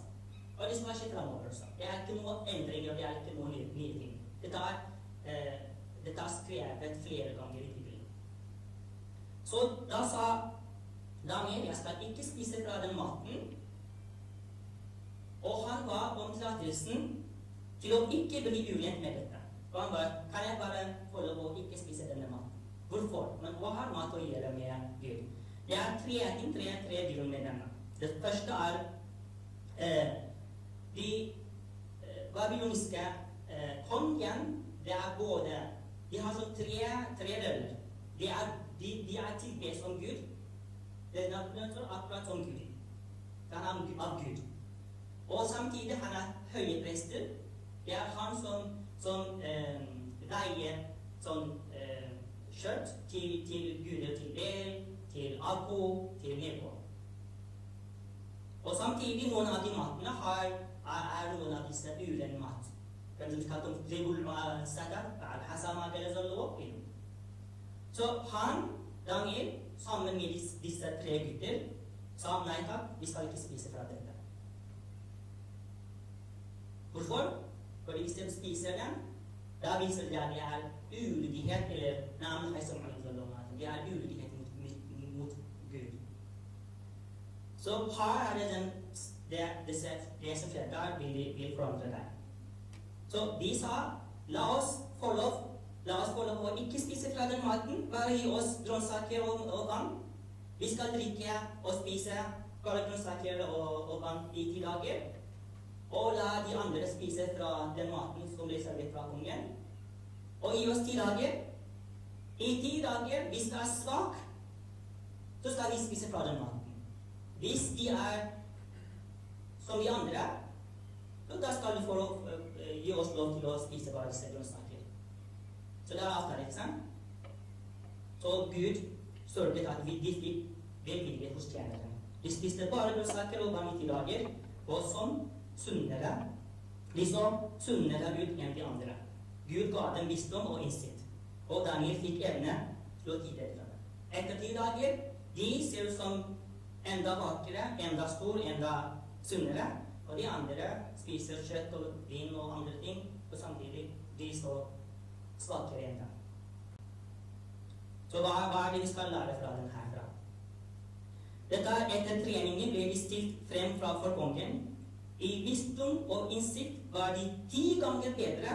Og det som har skjedd fremover også. Det er ikke noe endringer, det er ikke noe nye ting. Dette er skrevet flere ganger i Bibelen. Så da sa Daniel, jeg skal ikke spise fra den maten, og han ba om tillatelsen til å ikke bli urent med dette. Og han ba, kan jeg bare få lov å ikke spise denne maten? Hvorfor? Men hva har mat å gjøre med Gud? Det er tre grunn med denne. Det første er de babyloniske kongen, det er både, de har sånn tre deler. De er tilbedt som Gud. Det er akkurat som Gud. Det er av Gud. Og samtidig han er høye prester. Det er han som veier sånn kjøtt til guder, til Bel, til Apo, til Nebo. Og samtidig, noen av de matene er noen av disse uren mat. Kan du kalle dem tribul sadar, al-hasama eller zallo. Så han, Daniel, sammen med disse 3 gutter, sa nei takk, vi skal ikke spise fra dette. Hvorfor? Fordi hvis de spiser den, da viser det at det er ulydighet, eller det er ulydighet mot Gud. Så her er det som skjer der, vil forandre deg. Så de sa, la oss få lov å ikke spise fra den maten, bare gi oss grønnsaker og vann. Vi skal drikke og spise bare grønnsaker og vann i 10 dager. Og la de andre spise fra den maten som ble servert fra kongen. Og gi oss 10 dager. I 10 dager, hvis det er svak, så skal vi spise fra den maten. Hvis de er som de andre, så da skal du få gi oss lov til å spise bare disse grønnsaker. Så det er avtale, ikke sant? Så Gud sørget at de fikk velvilje hos tjeneren. De spiste bare grønnsaker og vann i 10 dager, og sånn sunnere ut enn de andre. Gud ga dem visdom og innsikt, og Daniel fikk evne til å tyde etter det. Etter 10 dager, de ser ut som enda vakre, enda stor, enda sunnere, og de andre spiser kjøtt og vin og andre ting, og samtidig de så svakere enda. Så hva er det vi skal lære fra den herfra? Dette etter treningen ble de stilt frem for kongen. I visdom og innsikt var de 10 ganger bedre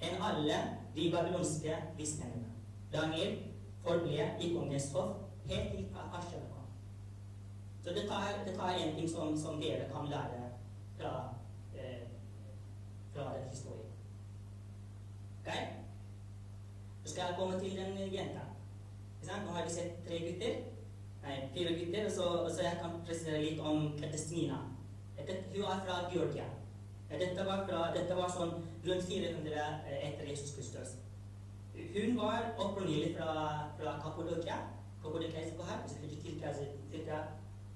enn alle de babylonske vismennene. Daniel forble i kongens hoff helt til Asher kom. Så dette er en ting som dere kan lære fra den historien. Ok? Så skal jeg komme til den jenta. Nå har vi sett 4 gutter, og så jeg kan presisere litt om Kristina. Hun er fra Georgia. Dette var sånn rundt 400 etter Jesus Kristus. Hun var opprinnelig fra Kappadokia. Kappadokia er her, hvis jeg tilkaller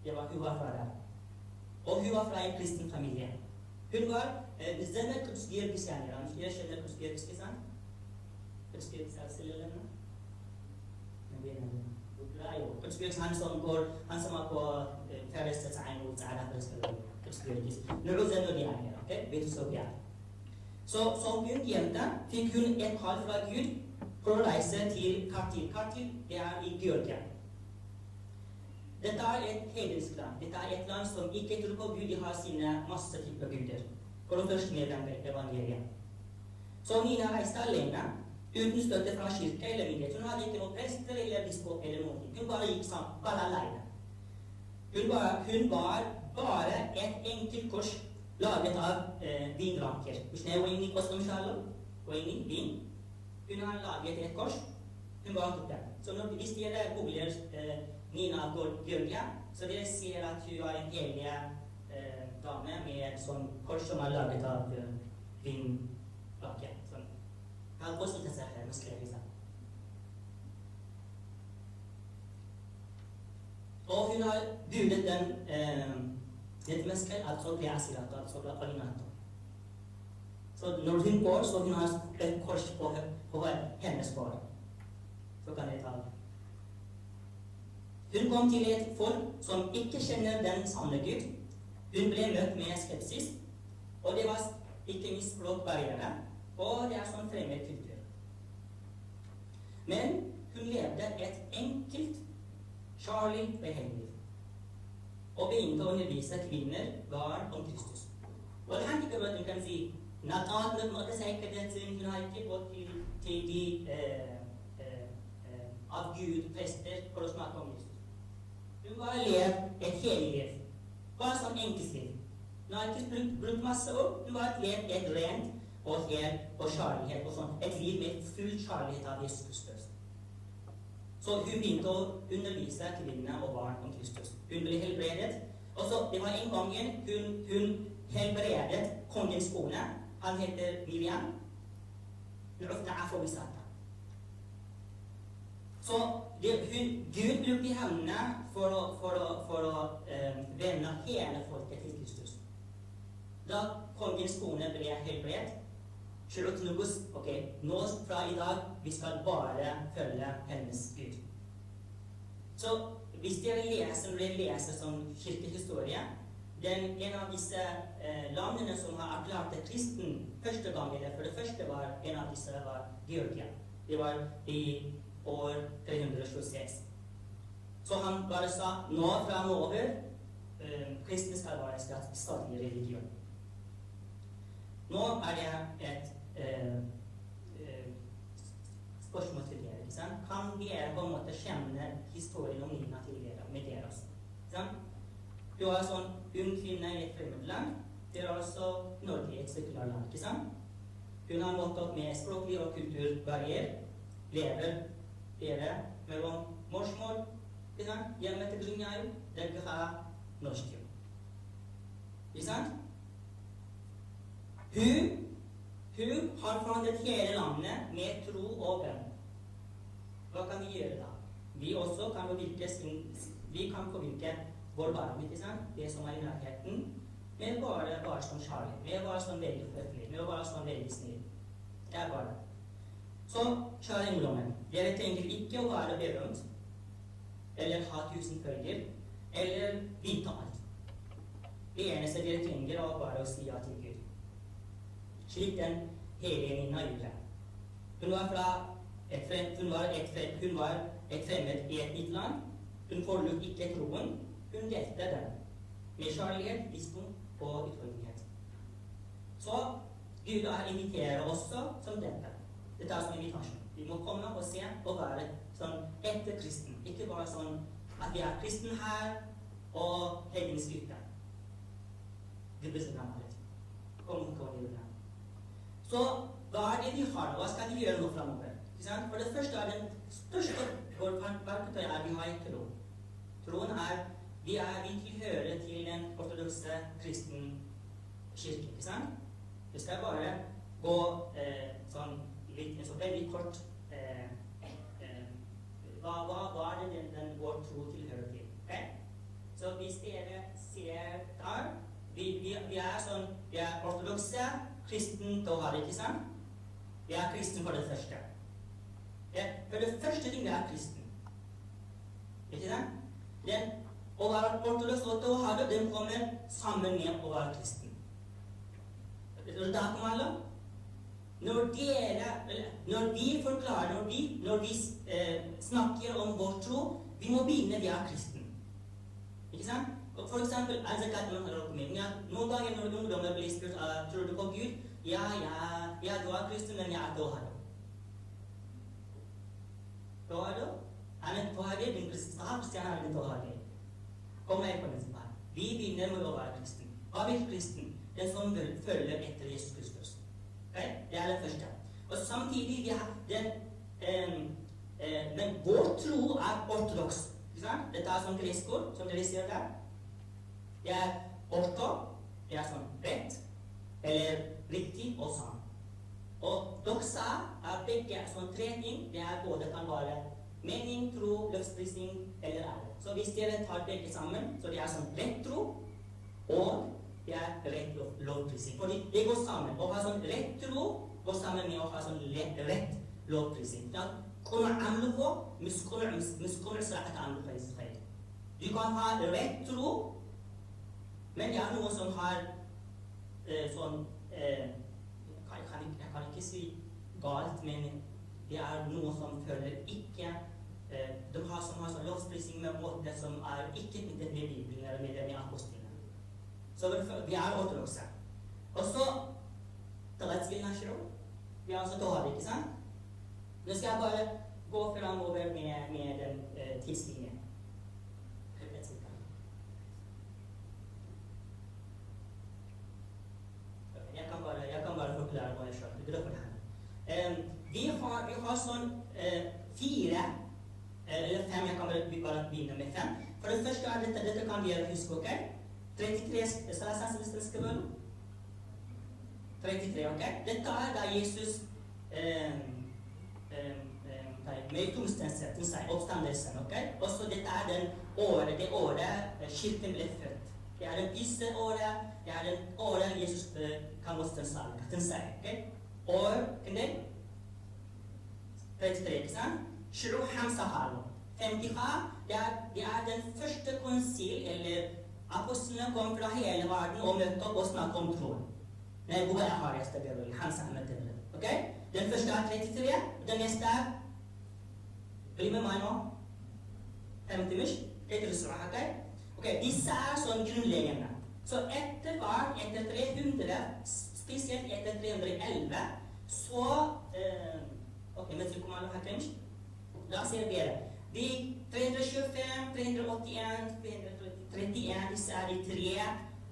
hun var fra der. Og hun var fra en kristen familie. Hun var denne kursgirgiskjennere. Dere kjenner kursgirgiske, kursgirgiske han som var på Ferris Ta'inu Ta'ala Så som ung jente fikk hun et kall fra Gud for å reise til Kartil. Kartil, det er i Georgia. Dette er et hedensk land. Dette er et land som ikke tror på Gud. De har sine masse typer guder. For å først med evangeliet. Så Nina reiste alene, uten støtte fra kirke eller myndighet. Hun hadde ikke noen prester eller biskop eller noe. Hun bare gikk sammen, bare alene. Hun var bare et enkelt kors laget av vinranker. Vin. Hun har laget et kors. Hun var tok den. Så hvis dere googler Nina Georgia, så dere ser at hun er en hellig dame med et sånt kors som er laget av vinranker. القصة تسهل مسكين الرزق. Og hun har budet dette mennesket at så blir asirat, at så blir alinato. Så når hun går, så hun har et kors på hennes kår. Så kan jeg ta det. Hun kom til et folk som ikke kjenner den sanne Gud. Hun ble møtt med skepsis, og det var ikke minst språkbarriere. Og det er sånn fremmed kultur. Men hun levde et enkelt, kjærlig behandling. Og begynte å undervise kvinner, barn om Kristus. Og det er ikke at hun kan si hun har ikke gått til de av Gud prester for å snakke om Kristus. Hun bare levde et hellig liv. Bare sånn enkelt liv. Hun har ikke brukt masse ord. Hun bare levde et rent og kjærlighet og sånn. Et liv med full kjærlighet av Jesus Kristus. Så hun begynte å undervise kvinner og barn om Kristus. Hun ble helbredet. Og så det var en gang hun helbredet kongens kone. Han heter Miriam. Så Gud bruker hendene for å vende hele folket til Kristus. Da kongens kone ble helbredet, Charlotte Lucas, ok, nå fra i dag, vi skal bare følge hennes Gud. Så hvis dere leser som kirkehistorie, en av disse landene som har erklært det kristen første gang, eller for det første en av disse var Georgia. Det var i år 326. Så han bare sa, nå framover, kristne skal være statlig religion. Nå det et spørsmål til dere, ikke sant? Kan dere på en måte kjenne historien om Nina til dere, med deres? Ikke sant? Du har sånn ung kvinne i et fremmed land. Det også Norge i et sekulært land, ikke sant? Hun har måttet opp med språklig og kulturbarriere, lever mellom morsmål, ikke sant? Hjemme til Grunngjev, dere har norsk jobb. Ikke sant? Hun har forandret hele landet med tro og bønn. Hva kan vi gjøre da? Vi også kan påvirke vår barn, ikke sant? Det som i nærheten, med bare som kjærlig, med bare som veldig høflig, med bare som veldig snill. Det bare. Så, kjære ungdommen, dere trenger ikke å være berømt, eller ha 1000 følger, eller vite alt. Det eneste dere trenger å bare si ja til Gud. Slik den hele Nina gjorde. Hun var et fremmed i et nytt land. Hun forlot ikke troen. Hun delte den med kjærlighet, visdom og utholdenhet. Så Gud inviterer også som dette. Dette som invitasjon. Vi må komme og se og være sånn ekte kristen. Ikke bare sånn at vi kristen her og hedensk ute. Det blir så gammelt. Kom og gjøre det. Så hva det vi har? Hva skal vi gjøre nå fremover? For det første den største verktøy vi har i tro. Troen vi tilhører til den ortodokse kristen kirke, ikke sant? Vi skal bare gå veldig kort hva den vår tro tilhører til. Okay? Så hvis dere ser der, vi ortodokse kristen tohare, ikke sant? Vi kristen for det første. For det første ting vi kristen. Ikke sant? Å være ortodoks og tohare, den kommer sammen med å være kristen. Når vi forklarer, når vi snakker om vår tro, vi må begynne vi kristen. Ikke sant? For eksempel, noen ganger når ungdommer blir spurt, tror du på Gud? Ja, du kristen, men jeg tohare. Tohare? Tohare, din kristian din tohare. Kom her på neste par. Vi begynner med å være kristen. Hva vil kristen? Den som følger etter Jesus Kristus. Okay? Det det første. Og samtidig vi har men vår tro ortodoks. Dette som gresk ord, som dere ser der. Det orto, det sånn rett, eller riktig og sann. Og doxa begge sånn tre ting. Det både kan være mening, tro, løftsprisning eller ære. Så hvis dere tar begge sammen, så det sånn rett tro, og det rett lovprisning. Fordi det går sammen. Å ha sånn rett tro går sammen med å ha sånn rett lovprisning. كنا عمله مسكون ساعة عمله في Israel. Du kan ha rett tro, men det noen som har sånn jeg kan ikke si galt, men det noen som føler ikke de har sånn lovsprisning med måte som ikke knyttet med Bibelen eller med apostlene. Så vi ortodokse. Og så Talatskil Nashro. Vi altså tohare, ikke sant? Nå skal jeg bare gå fremover med den tidslinjen. Jeg kan bare forklare hva jeg skjønner. Vi har sånn 4 eller 5, jeg kan bare begynne med 5. For det første dette kan vi huske, ok? 33, skal vel? 33, ok? Dette da Jesus med tungstensen, oppstandelsen, ok? Også dette det året kirken ble født. Det det visse året, det året Jesus kan måtte seg, ok? År, kan det? 33, ikke sant? Shru Hamsa Halo. 50 det den første konsil, eller apostlene kom fra hele verden og møtte opp og snakket om troen. Nei, hvor har jeg stedet? Hamsa Halo, ok? Den første 33, den neste bli med meg nå. 50 mish, det russer, ok? Ok, disse sånn grunnleggende. Så etter 300, spesielt etter 311, så, ok, mens du kommer her, kanskje? Da ser dere, de 325, 381, 331, disse de 3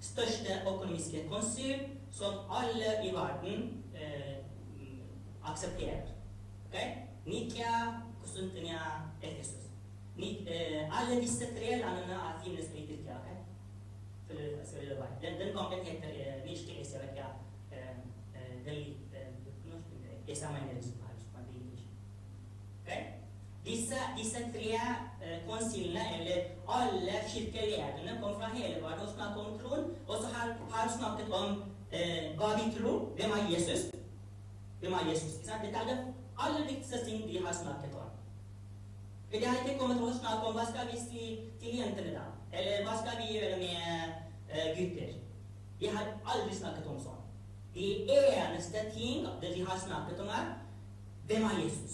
største økonomiske konsul som alle i verden aksepterer. Ok? Nikia, Konstantinia, Efesus. Alle disse 3 landene finnes i Tyrkia, ok? Den gangen heter Nishke, jeg vet ikke, Disse 3 konsilene, eller alle kirkelederne, kom fra hele verden og snakket om troen, og så har snakket om hva vi tror, hvem Jesus? Hvem Jesus? Dette det aller viktigste ting vi har snakket om. Vi har ikke kommet til å snakke om hva skal vi si til jentene da, eller hva skal vi gjøre med gutter. Vi har aldri snakket om sånn. De eneste ting det vi har snakket om hvem Jesus?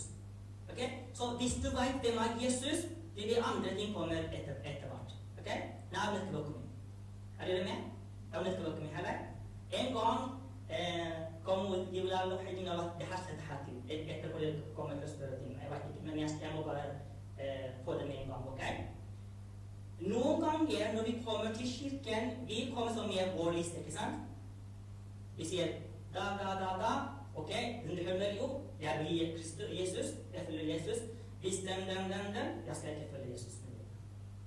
Okay? Så hvis du vet hvem Jesus, de andre ting kommer etter hvert. Okay? Navnet til dere. Dere med? Navnet til dere heller. En gang kom de vil ha noe av at det har sett her til. Etterpå det kommer til å spørre ting. Jeg vet ikke, men jeg må bare få det med en gang, ok? Noen ganger når vi kommer til kirken, vi kommer så med vår liste, ikke sant? Vi sier da, ok, underhører jo, jeg blir Jesus, jeg følger Jesus, hvis den, jeg skal ikke følge Jesus med det.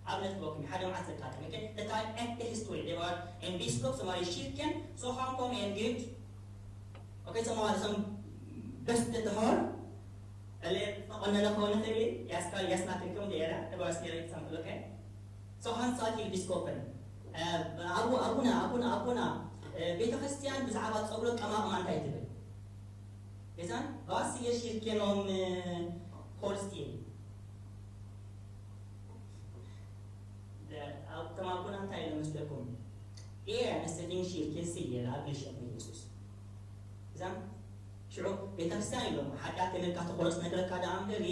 Abnet bakom, hadde om ettertakken, ok? Dette ekte historie, det var en biskop som var i kirken, så han kom med en gud, ok, som var liksom bøstete hår, eller andre hånden til vi, jeg snakker ikke om dere, det bare sier et eksempel, ok? Så han sa til biskopen, Abuna, ቤተ ክርስቲያን ብዛዕባ ጸጉረ ቀማቅማ እንታይ ትብል? እዛን ዋስ የሽርኬን ኦም ሆልስቲን ቀማቁና እንታይ ለመስለኩም ነስተቲን ሽርኬን ሲየላ ብልሸት ኢየሱስ እዛን ሽሮ ቤተ ክርስቲያን ኢሎም ሓጢአት ተመልካተ ቆረስ ነገረካ ዳ አምደሪ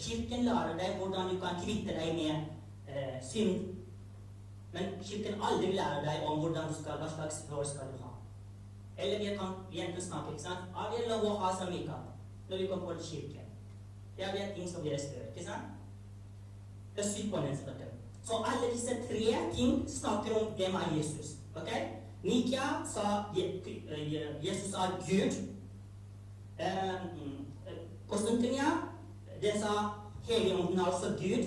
ሽርኬን ለዋረዳይ ቦርዳን ይኳን ክሊት ላይ ነ ሲም Men kirken aldri vil lære deg om hvordan du skal, hva slags hår skal du ha. Eller vi kan igjen snakke, ikke sant? Vi er lov å ha som vi kan, når vi kommer til kirken. Det det ting som dere spør, ikke sant? Det sykt på den snakker. Så alle disse 3 ting snakker om hvem Jesus, ok? Nikia sa Jesus Gud. Konstantinia, den sa Helligånden også Gud.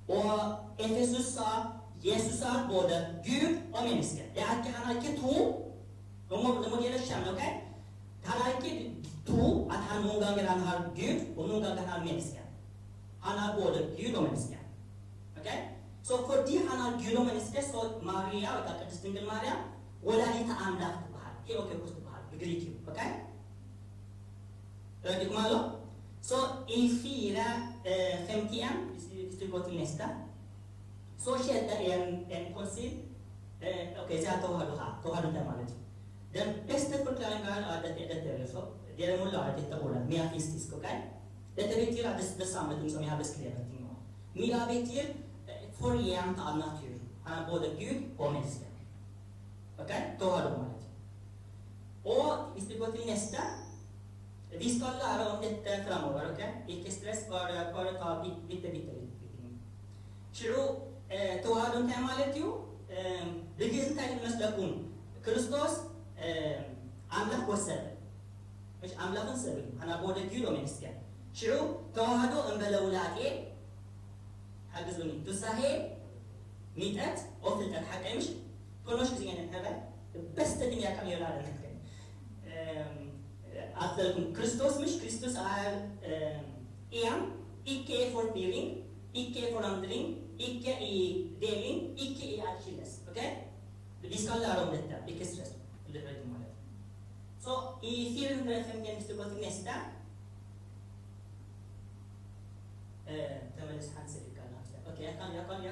Og Efesus sa Jesus både Gud og menneske. Han ikke to. Nå må dere skjønne, ok? Han ikke to at han noen ganger han har Gud, og noen ganger han har menneske. Han har både Gud og menneske. Ok? Så fordi han har Gud og menneske, så Maria, og ikke Stingel Maria, ወላዲተ አምላክ ትባሃል። ቴዎኮስ ትባሃል በግሪክ፣ ok? Dere kommer alle? Så i 451, hvis du går til neste, så skjedde en konsil. Ok, så da har du det malet. Den beste forklaringen dette så. Dere må lære dette ordet, meafistisk, ok? Dette betyr at det samme ting som jeg har beskrevet til nå. Mia betyr forent av natur. Han er både Gud og menneske. Ok, da har du malet. Og hvis vi går til neste, vi skal lære om dette fremover, ok? Ikke stress, bare ta bitte. Shiro, ተዋህዶን ማለት እዩ ልጅን እንታይ ይመስለኩም ክርስቶስ አምላክ ወሰደ እሺ አምላክን ሰበ አና ቦደ ጊሎ መስከ ሽሩ ተዋህዶ እንበለውላጤ ሀግዙኒ ትሳሄ ሚጠት ኦፍልጠት ሐቀምሽ ኮኖሽ ጊዜ ነበር በስተኛ ካም ይላል አትልኩም ክርስቶስ ምሽ ክርስቶስ ikke i forvirring, ikke i forandring, ikke i deling, ikke i atskillelse. Okay? Vi skal lære om dette, ikke stress. Så i 451, hvis du går til neste, okay, jeg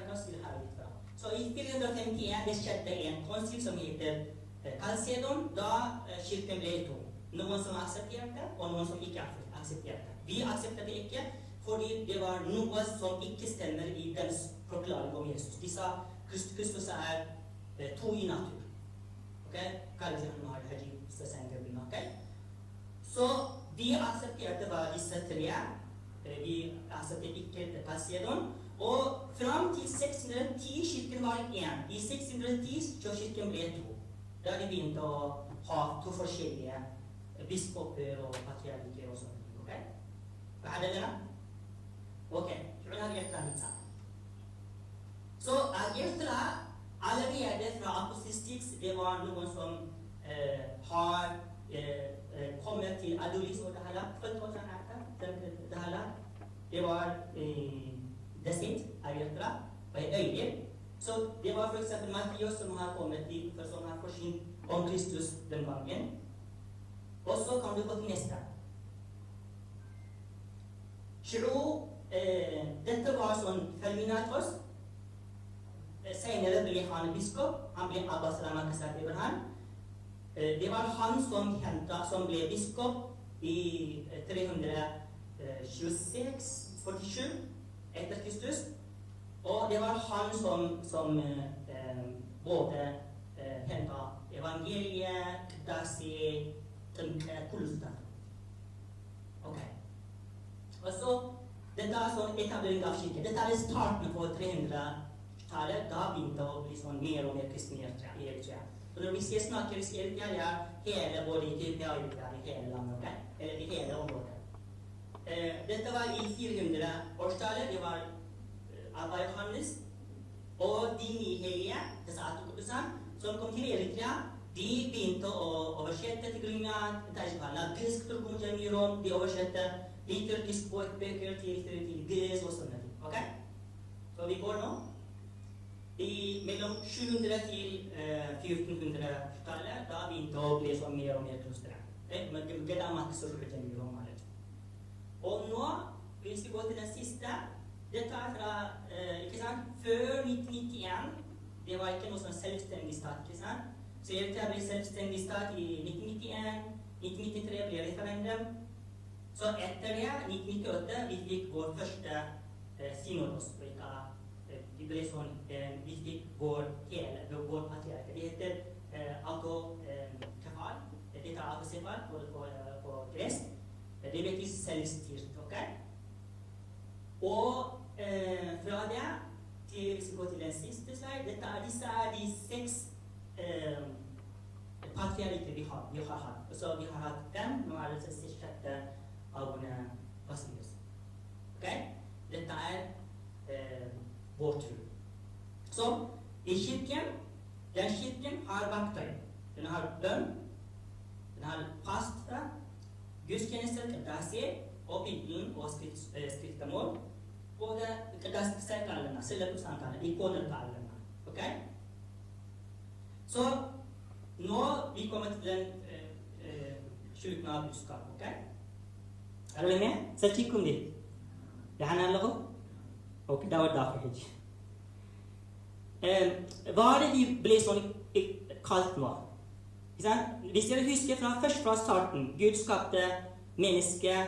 kan stille her litt fra. Så i 451 det skjedde en konsil som heter Kalsedon, da kirken ble to. Noen som aksepterte, og noen som ikke aksepterte. Vi aksepterte ikke, fordi det var noe som ikke stemmer i deres forklaring om Jesus. De sa Kristus to i natur. Okay? Så vi aksepterte hva disse tre. Vi aksepterte ikke Kalsedon. Og fram til 610 kirken var én. I 610 så kirken ble to. Da de begynte å ha to forskjellige biskoper og patriarker og sånt. Okay? Hva er det dere? Ok, så har jeg litt sammen. Så allerede fra apostelstiks, det var noen som har kommet til adolis og det var desint, på et øyeblikk. Så det var for eksempel Mattias som har kommet til, som har forsynt om Kristus den gangen. Og så kan du gå til neste. Dette var sånn Ferminatos. Senere ble han biskop. Han ble Abbas Ramakasat Ibrahim. Det var han som ble biskop i 347 etter Kristus. Og det var han som både hentet evangeliet, Qadasi, Kulustan. Ok. Og så, dette er sånn etablering av kirke. Dette er starten på 300-tallet. Da begynte det å bli sånn mer og mer kristenert i Eritrea. Så når vi snakker i Eritrea, hele både Etiopia og Eritrea, i hele landet, eller i hele området. Dette var i 400-årstallet. Det var Abba Johannes og de nyhellige, disse atokopusene, som kom til Eritrea. De begynte å oversette til Grunna, grisk turkumjamiron, de oversette liturgisk bøker til gres og sånne ting. Ok? Så vi går nå. Mellom 700 til 1400-tallet, da begynte å bli så mer og mer klostre. Men det er maks og turkumjamiron. Og nå, hvis vi går til den siste, dette er fra, ikke sant, før 1991, det var ikke noe sånn selvstendig stat, ikke sant? Så Eritrea ble selvstendig stat i 1991, 1993 ble referendum. Så etter det, 1998, vi fikk vår første synodos. Vi fikk vår patriarke. Det heter Autokefal. Dette er Autokefal på gresk. Det betyr selvstyrt, ok? Og fra det til, hvis vi går til den siste slide, disse er de 6 patriarker vi har hatt. Så vi har hatt 5, nå er det 6. Abone Basilius. Ok? Dette er vår tro. Så i kirken, den kirken har verktøy. Den har bønn, den har faste, gudstjenester, Qadasi, og Bibelen og skriftemål. Og det Qadasi-kallene, selekusantalene, ikonertallene. Ok? Så nå vi kommer til den slutten av budskapet, ok? Er du med? Så kikk om dit. Det her er lov? Ok, det var derfor ikke. Hva er det vi ble sånn kalt nå? Hvis dere husker først fra starten, Gud skapte mennesket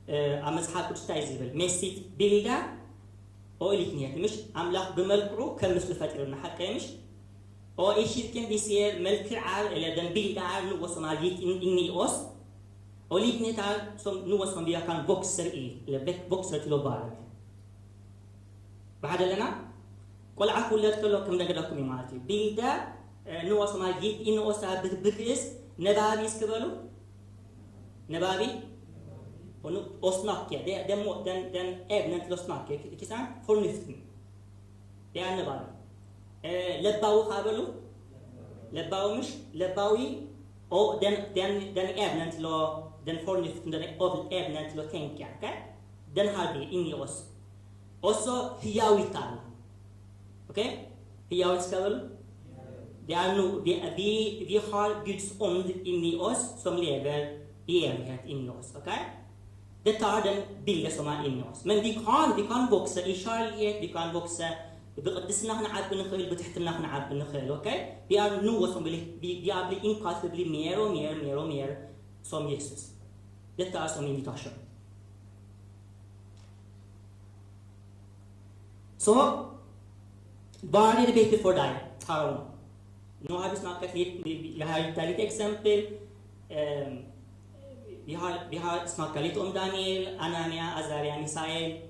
med sitt bilde og likhet. Og i kirken vi sier eller den bildet er noe som er gitt inn i oss, og likhet er noe som vi kan vokse i, eller vokse til å være med. Hva er det denne? Bildet, noe som er gitt inn i oss er bevisst. Nebavi skal være Nebavi. Og å snakke, den evnen til å snakke, ikke sant? Fornuften. Det er Nebavi. Lebbau har vel Lebbaui, og den evnen til å, den fornuften, den evnen til å tenke, ok? den har vi inni oss. Også hyawitalen. Ok? Hyawitalen. Vi har Guds ånd inni oss som lever i evighet inni oss. Ok? Dette er den bildet som er inni oss. Men vi kan vokse i kjærlighet, vi kan vokse بقدسنا احنا عاد بنخيل بتحتنا احنا عاد بنخيل اوكي vi er noe som vi er blitt innkalt til å bli mer og mer som Jesus. Dette er som invitasjon. Så hva er det viktig for deg her og nå? Nå har vi snakket litt, vi har gitt deg litt eksempel. Vi har snakket litt om Daniel, Anania, Azaria, Misael.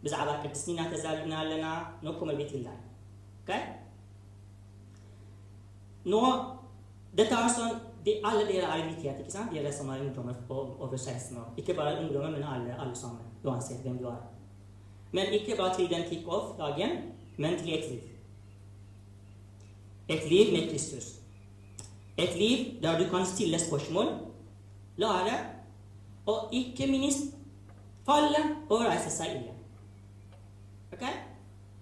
بزعبا كدسنينا تزالنا لنا نكمل بيت الله. Okay? Nå, dette er sånn, alle dere er invitert, ikke sant? Dere som er ungdommer over 16 år. Ikke bare ungdommer, men alle sammen, uansett hvem du er. Men ikke bare til den kick-off-dagen, men til et liv. Et liv med Kristus. Et liv der du kan stille spørsmål, lære, og ikke minst falle og reise seg igjen. Ok?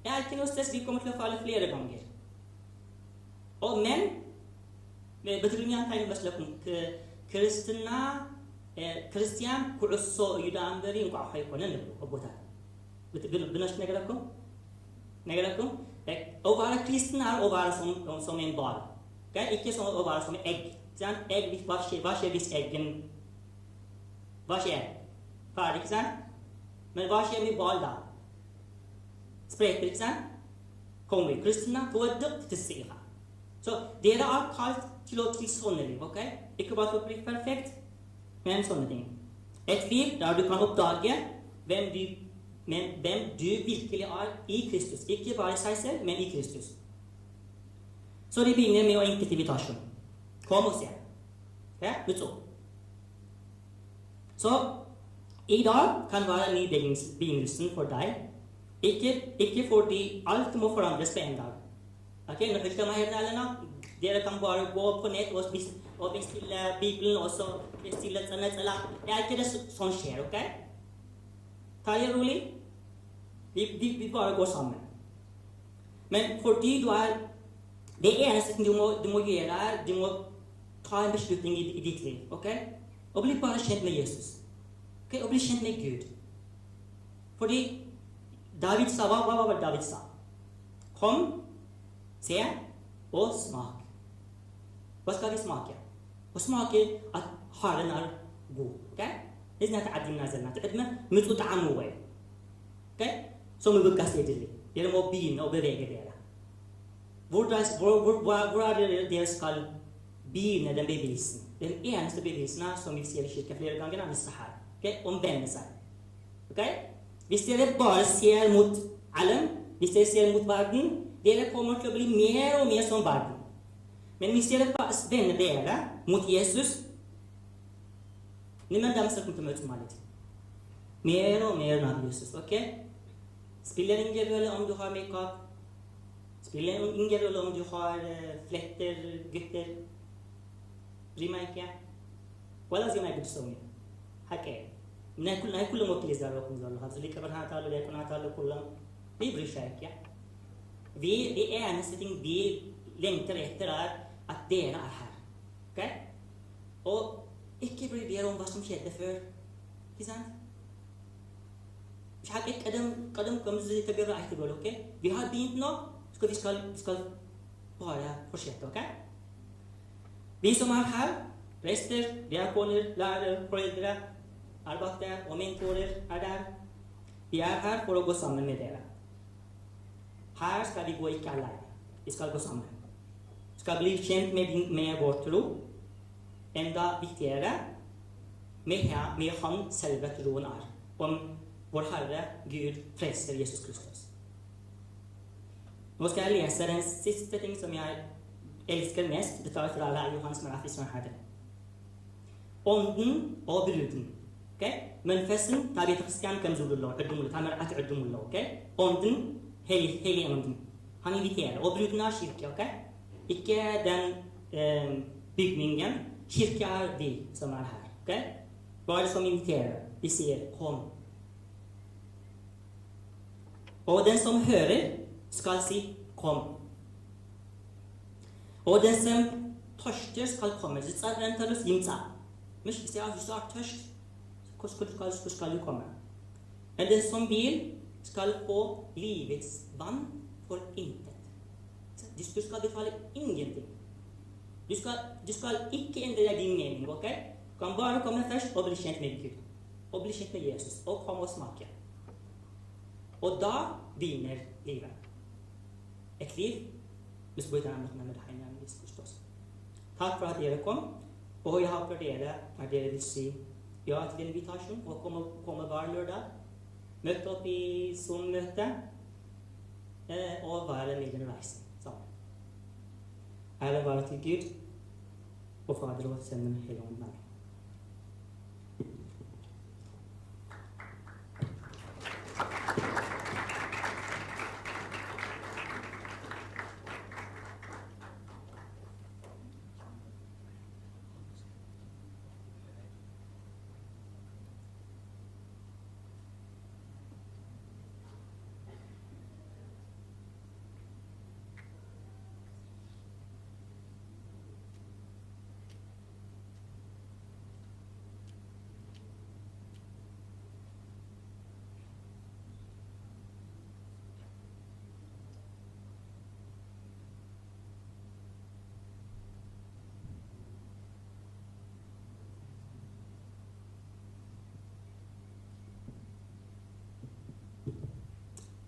Det er ikke noe stress, vi kommer til å falle flere ganger. Men, betydningen tayo baslakum ክርስቲያን ኩዕሶ እዩ ዳ እምበሪ እንኳ ኣይኮነን ኣቦታት ብነሽ ነገረኩም ኦቫራ kristen er ovara som en bal. Okay? Ikke som ovara som en egg. Hva skjer hvis eggen hva skjer? Ferdig, ikke sant? Men hva skjer med bal da? Spreker, ikke sant? Kommer vi kristne tådøpt til sida. Så dere er kalt til sånne liv, ok? Ikke bare for å bli perfekt, men sånne ting. Et liv der du kan oppdage hvem du virkelig er i Kristus. Ikke bare i seg selv, men i Kristus. Så det begynner med å enkelt invitasjon. Kom og se. Okay? Så i dag kan være en ny begynnelsen for deg. Ikke fordi alt må forandres på en dag. Okay? Dere kan bare gå på nett og bestille Bibelen og så bestille et eller det er ikke det som skjer, ok? Ta det rolig. Vi bare går sammen. Men fordi du er det eneste du må gjøre er du må ta en beslutning i ditt liv, ok? Og bli bare kjent med Jesus. Okay? Og bli kjent med Gud. Fordi David sa, hva var David sa? Kom, se og smak. Hva skal vi smake? Og smake at Herren er god. Okay? إذن تعدينا نازلنا تعدنا متقطع عموه. Okay? Så må vi bruke stedelig. Dere må begynne å bevege dere. Hvor dere skal begynne den bevegelsen? Den eneste bevegelsen som vi ser i kirken flere ganger er disse her. Okay? Omvende seg. Okay? Hvis dere bare ser mot allen, hvis dere ser mot verden, dere kommer til å bli mer og mer som verden. Men hvis dere vender dere mot Jesus, men dem skal komme til å møte som litt. Mer og mer av Jesus, ok? Spiller ingen rolle om du har make-up. Spiller ingen rolle om du har fletter, gutter. Bryr meg ikke. ولا زي ما يقول تسوي حكي من كلهم وكيل زاروا زاروا هذا اللي كبر هذا اللي يكون هذا كلهم vi bryr seg ikke. Det eneste ting vi lengter etter er at dere er her. Okay? Og ikke bry dere om hva som skjedde før. Ikke sant? قدم كم زي تجربة اعتبار اوكي vi har begynt nå vi skal bare fortsette, ok? Vi som er her, prester, diakoner, lærere, foreldre, arbeider og mentorer er der. Vi er her for å gå sammen med dere. Her skal vi gå ikke alene. Vi skal gå sammen. Vi skal bli kjent med vår tro. Enda viktigere med Han selve troen er. Om vår Herre, Gud, frelser Jesus Kristus. Nå skal jeg lese den siste ting som jeg elsker mest. Det tar fra Johannes Marafis som hadde. Ånden og bruden. Okay? منفسن تابع ክርስቲያን ከም ዝብሉ ዕድሙ ታመርዓት ዕድሙ ኣሎ ኦኬ ኦንድን ሄሊ ኦንድን han inviterer og bruden er kirke, ok? Ikke den bygningen. Kirke er de som er her, ok? Hva er det som inviterer? De sier kom. Og den som hører, skal si 'kom'. Og den som tørster, skal komme. Men hvis du er tørst, så skal du komme. Men den som vil, skal få livets vann for intet. Du skal betale ingenting. Du skal ikke endre din mening, ok? Du kan bare komme først og bli kjent med Gud. Og bli kjent med Jesus. Og komme og smake. Og da begynner livet. Et liv hvis vi tar med det her i Kristus. Takk for at dere kom. Og jeg håper dere at dere vil si ja til invitasjon og komme hver lørdag. Møte opp i Zoom-møte og være med i den reisen sammen. Ære være til Gud og Fader og Sønnen og Helligånden. Amen.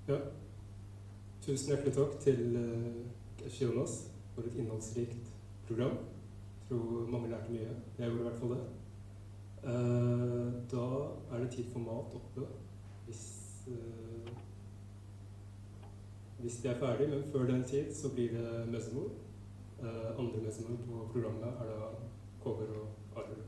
Ja. Tusen hjertelig takk til Jonas for et innholdsrikt program. Jeg tror mange lærte mye. Jeg gjorde i hvert fall det. Da er det tid for mat oppe, hvis de er ferdig, men før den tid så blir det messemor. Andre messemor på programmet er da Kåber og Arler.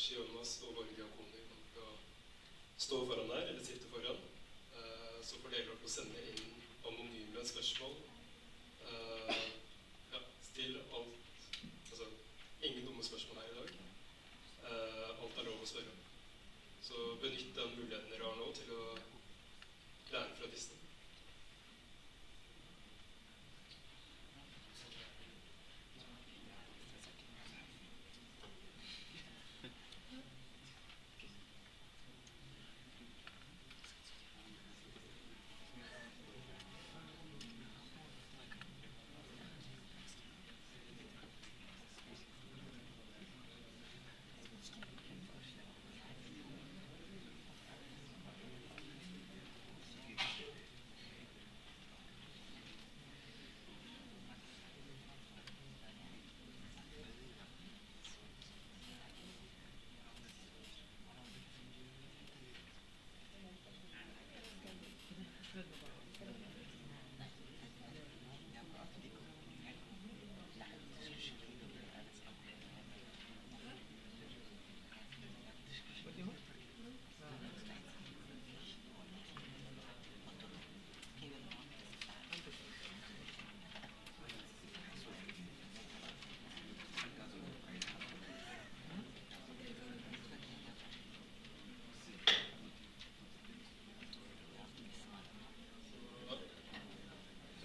Takeshi, Jonas og våre diakoner kommer til å stå foran der, eller sitte foran. Så får dere lov til å sende inn anonyme spørsmål. Ja, still alt. Altså, ingen dumme spørsmål her i dag. Alt er lov å spørre om. Så benytt den muligheten dere har nå til å lære fra disse.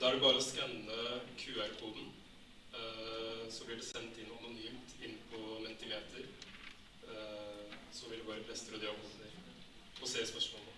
Da er det bare å skanne QR-koden, så blir det sendt inn anonymt inn på Mentimeter. Så vil våre prester og diakoner få se spørsmålene.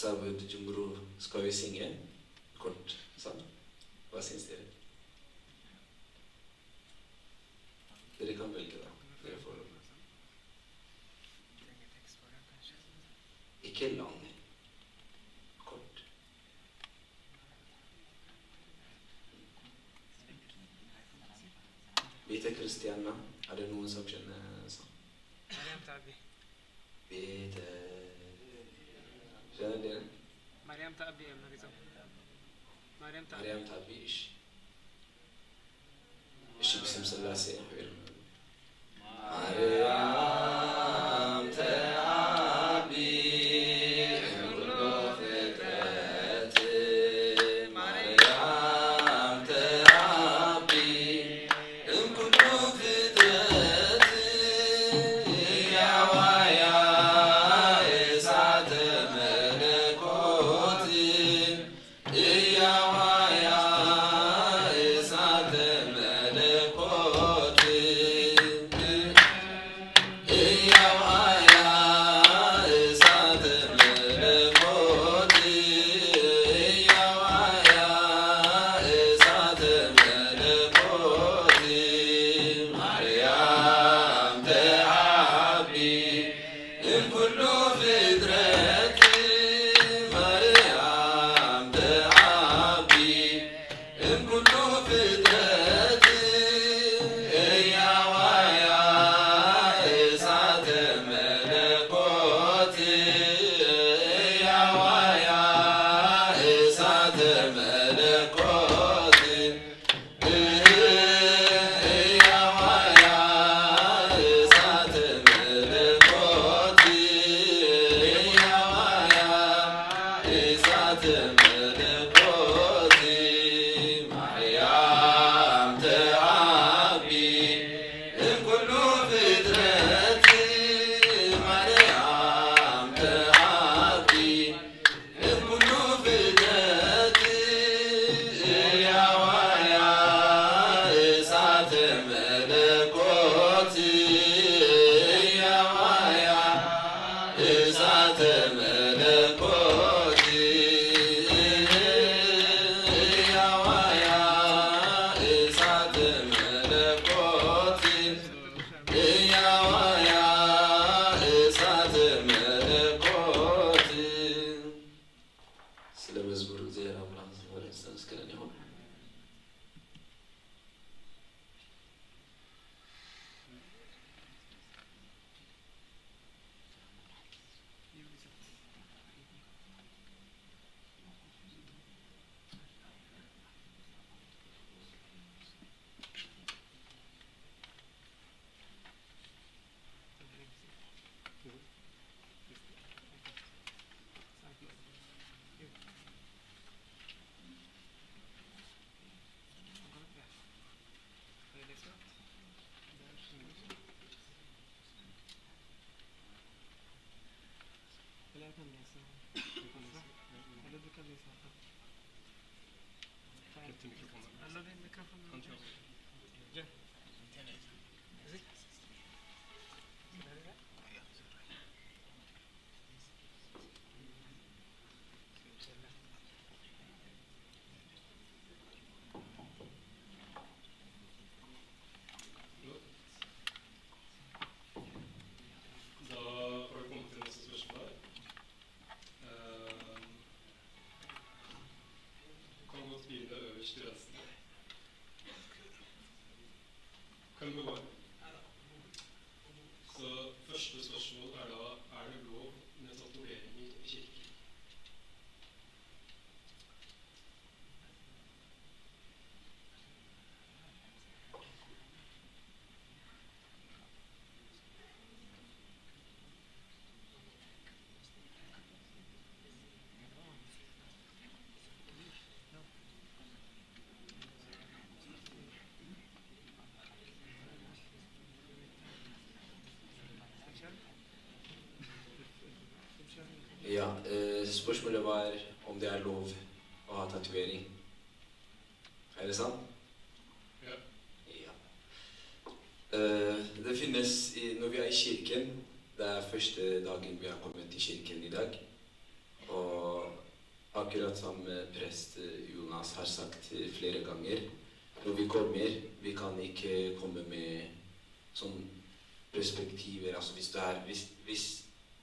Sabud Jumru, skal vi synge kort sammen? Hva syns dere? Dere kan velge da. Dere får lov. Ikke lang. Kort. Bite Kristianna. Er det noen som kjenner sånn? Mariam Tabi. Bite... Kjenner dere? Mariam Tabi, liksom. Mariam Tabi. Mariam Tabi, ish. Ish, بسم الله سيئ حبيل. Mariam Tabi, kullu fitrati. Mariam Tabi, kullu fitrati. Ya wa ya isat melekoti. Ya wa ya isat melekoti. Jeg kan lese. Eller du kan lese. Litt til mikrofonen. Eller din mikrofon. Han tror Ja. Da har du kommet til neste spørsmål. Kan godt begynne øverst til venstre. Kan du gå? Så første spørsmål er da, er det lov med tatoveringer i kirken? Ja, spørsmålet var om det er lov å ha tatovering. Er det sant? Ja. Ja. Det finnes, når vi er i kirken, det er første dagen vi har kommet til kirken i dag, og akkurat som prest Jonas har sagt flere ganger, når vi kommer, vi kan ikke komme med sånn perspektiver, altså hvis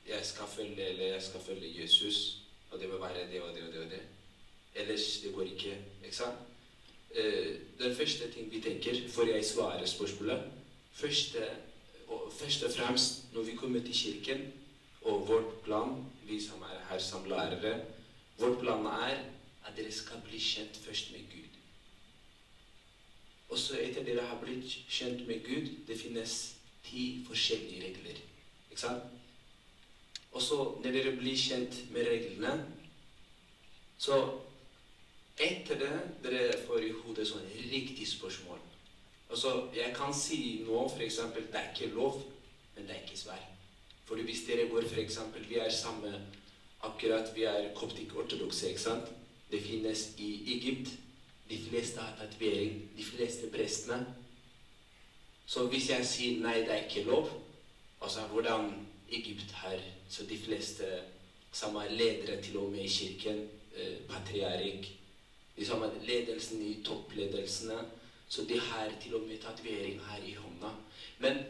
jeg skal følge, eller jeg skal følge Jesus, og det må være det og det og det og det. Ellers det går ikke, ikke sant? Den første ting vi tenker, for jeg svarer spørsmålet, først og fremst når vi kommer til kirken, og vårt plan, vi som er her som lærere, vårt plan er at dere skal bli kjent først med Gud. Og så etter dere har blitt kjent med Gud, det finnes 10 forskjellige regler, ikke sant? Og så når dere blir kjent med reglene, så etter det dere får i hodet sånn riktig spørsmål. Altså, jeg kan si nå for eksempel, det er ikke lov, men det er ikke svar. For hvis dere går for eksempel, vi er samme, akkurat vi er koptik-ortodokse, ikke sant? Det finnes i Egypt, de fleste har tatovering, de fleste prestene. Så hvis jeg sier nei, det er ikke lov, altså hvordan Egypt har, så de fleste som er ledere til og med i kirken, patriark, de som er ledelsen i toppledelsene, så de har til og med tatovering her i hånda. Men,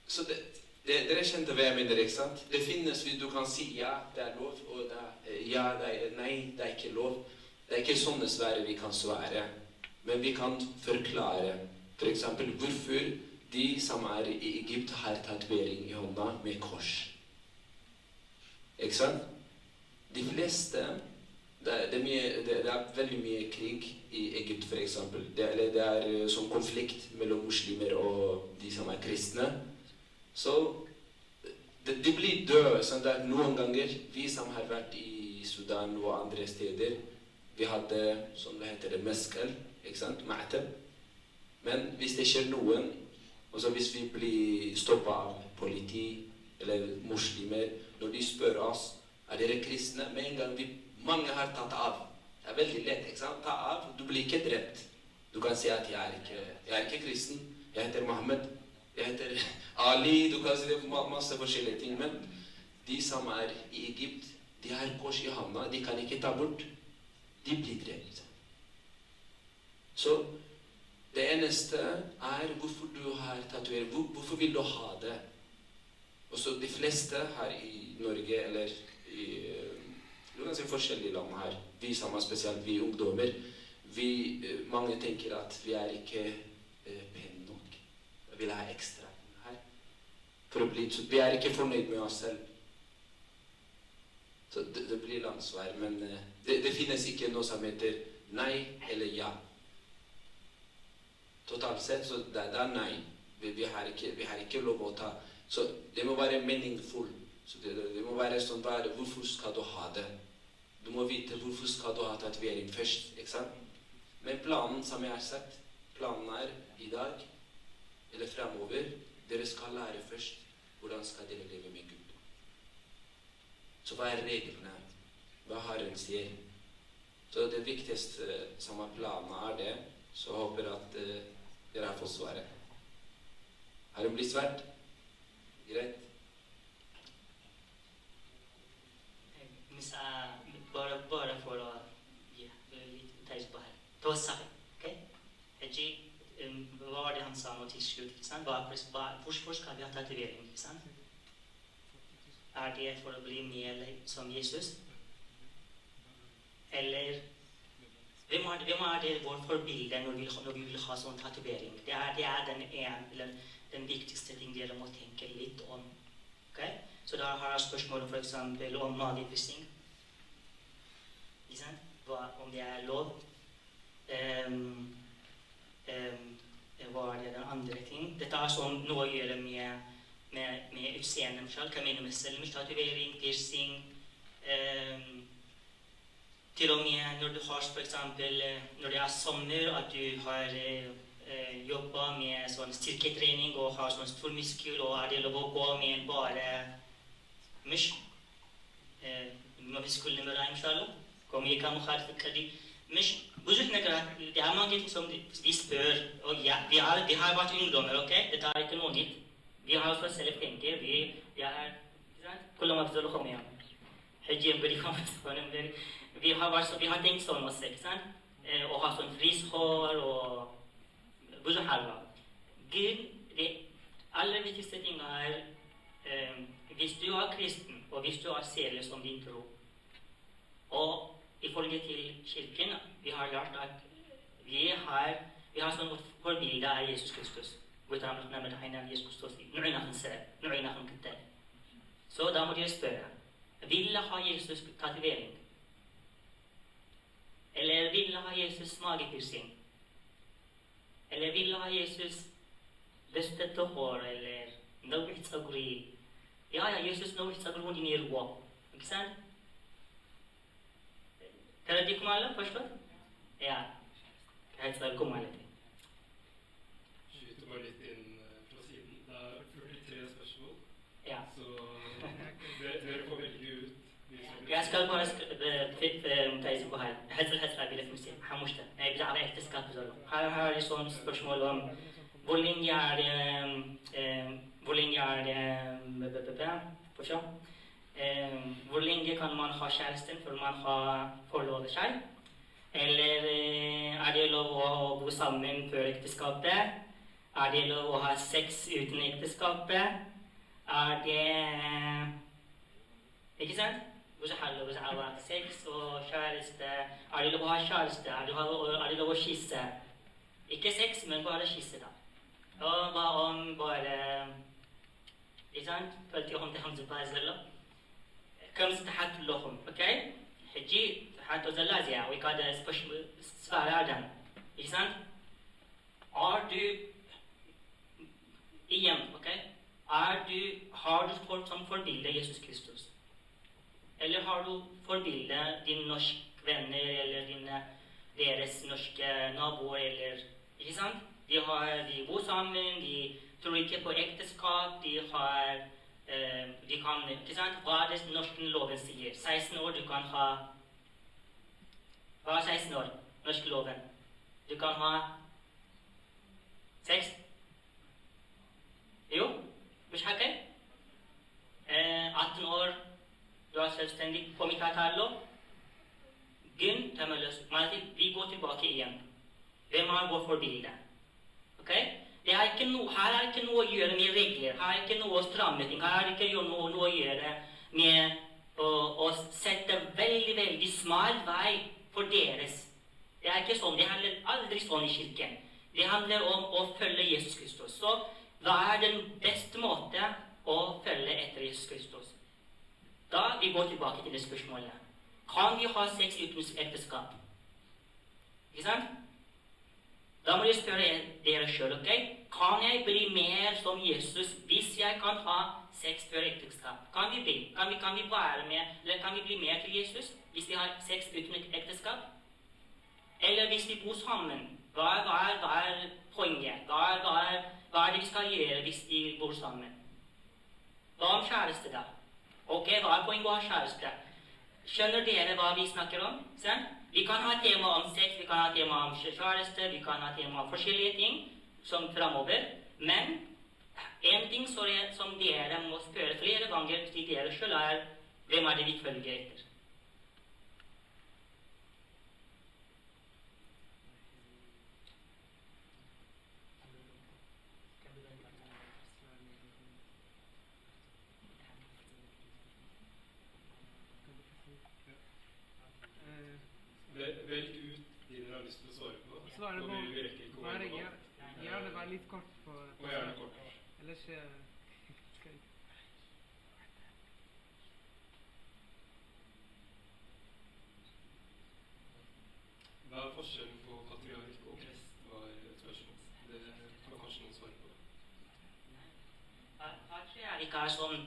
så dere kjente hva jeg mener, ikke sant? Det finnes, du kan si ja, det er lov, og ja, nei, det er ikke lov. Det er ikke sånne svære vi kan svare, men vi kan forklare, for eksempel, hvorfor de som er i Egypt har tatovering i hånda med kors. Ikke sant? De fleste, det er veldig mye krig i Egypt for eksempel. Det er sånn konflikt mellom muslimer og de som er kristne. Så de blir døde, sånn at noen ganger, vi som har vært i Sudan og andre steder, vi hadde, som det heter, meskel, ikke sant, ma'tab. Men hvis det skjer noen, altså hvis vi blir stoppet av politi eller muslimer, når de spør oss, er dere kristne? Med en gang mange har tatt av. Det er veldig lett, ikke sant? Ta av, du blir ikke drept. Du kan si at jeg er ikke kristen, jeg heter Mohammed, jeg heter Ali, du kan si det masse forskjellige ting, men de som er i Egypt, de har kors i hånda, de kan ikke ta bort, de blir drept. Så det eneste er hvorfor du har tatovering, hvorfor vil du ha det? Og så de fleste her i Norge, eller i forskjellige land her, vi som er spesielt, vi ungdommer, mange tenker at vi er ikke pene nok. Vi vil ha ekstra her. Vi er ikke fornøyd med oss selv. Så det blir landsvær, men det finnes ikke noe som heter nei eller ja. Totalt sett, så det er nei. Vi har ikke lov å ta. Så det må være meningsfull. Så det må være sånn, hvorfor skal du ha det? Du må vite hvorfor skal du ha tatovering først, ikke sant? Men planen, som jeg har sagt, planen er i dag, eller fremover, dere skal lære først hvordan skal dere leve med Gud. Så hva er reglene? Hva Herren sier? Så det viktigste som er planen er det, så håper jeg at dere har fått svaret. Har det blitt svært? Greit? bara för att ge lite tajs på här. Då sa okej? Hedji, vad var det han sa nå till slut? Först ska vi ha tatuering, sant? Är det för att bli mer som Jesus? Eller vem är det vår förbild när vi vill ha sån tatuering? Det är den viktigaste ting dere må tenke litt om. Okay? Så da har jeg spørsmålet for eksempel om magepissing. Om det er lov. Hva er det den andre ting? Dette er sånn noe å gjøre med utseendet selv. Hva mener med selv? Tatovering, piercing. Til og med når du har for eksempel, når det er sommer, at du har jobba med sånn styrketrening og har sånn stor muskel, og er det lov å gå med bare مش ما بيسكول نمرة إن شاء الله كم يكام خارج كذي مش بزوج نكرة det er mange ting som de spør og ja, de har vært ungdommer, ok? Det er ikke noe nytt. Vi har også selv tenker, vi er كل ما بزلوا خميا حجيم بدي خمس vi har tenkt sånn også, ikke sant? Og ha sånn frishår og buzzer halva. Det aller viktigste ting er hvis du er kristen, og hvis du er seriøs om din tro, og ifølge til kirken, vi har lært at vi har sånn forbilde av Jesus Kristus. Jesus Kristus. Så da må dere spørre, vil ha Jesus tatovering? Eller vil ha Jesus magepiercing? Eller vil ha Jesus bestete hår, eller noe tsagri? Ja, Jesus noe tsagri hun dinner wa. Ikke sant? ترديكم على فشل؟ Ja. Hva heter det? Kom alle til. Skyter bare litt inn fra siden. Det er 43 spørsmål. Ja. Så dere får velge ut. Jeg skal bare تايز بهاي. هسه بلا في مسيح. حموشته. بلا على احتسكات بزلو. هاي sånn spørsmål om hvor lenge hvor lenge kan man ha kjæresten før man har forlovet seg? Eller er det lov å bo sammen før ekteskapet? Er det lov å ha sex uten ekteskapet? Er det... Ikke sant? Hvor er sex og kjæreste? Er det lov å ha kjæreste? Er det lov å kysse? Ikke sex, men bare kysse da. Og hva om bare... Ikke sant? Følte jeg om det han som bare zello? كم ستحت لهم، أوكي؟ حجي تحت وزلازيا ويكاد سفار آدم، إنسان؟ أوكي؟ har du som forbilde Jesus Kristus? Eller har du forbilde dine norske venner eller deres norske naboer eller, ikke sant? De bor sammen, de tror ikke på ekteskap, de kan, ikke sant, hva er det norske loven sier? 16 år, du kan ha... Hva er 16 år? Norske loven. Du kan ha... sex? Jo, مش حكي 18 år, du er selvstendig på mitt tallo. Gyn, vi går tilbake igjen. Hvem har vår forbilde? Ok? Her er ikke noe å gjøre med regler, her er ikke noe å stramme ting, her er ikke noe å gjøre med å sette veldig smal vei for deres. Det er ikke sånn, det handler aldri sånn i kirken. Det handler om å følge Jesus Kristus. Så hva er den beste måte å følge etter Jesus Kristus? Da vi går tilbake til det spørsmålet. Kan vi ha sex uten ekteskap? Ikke sant? Da må jeg spørre dere selv, ok? Kan jeg bli mer som Jesus hvis jeg kan ha sex før ekteskap? Kan vi bli? Kan vi være med, eller kan vi bli mer til Jesus hvis vi har sex uten ekteskap? Eller hvis vi bor sammen? Hva er poenget? Hva er det vi skal gjøre hvis vi bor sammen? Hva om kjæreste da? Ok, hva er poenget å ha kjæreste? Skjønner dere hva vi snakker om? Sånn? Vi kan ha tema om sex, vi kan ha tema om kjæreste, vi kan ha tema om forskjellige ting som fremover, men en ting som dere må spørre flere ganger til dere selv er, hvem er det vi følger etter? Velg ut de dere har lyst til å svare på. Svare på. Og vi rekker ikke å Bare gå alt. gjør det bare litt kort på. Og gjerne kort. Ellers skal jeg. Hva er forskjellen på patriark og prest, var et spørsmål. Det kan kanskje noen svare på. Patriark er sånn,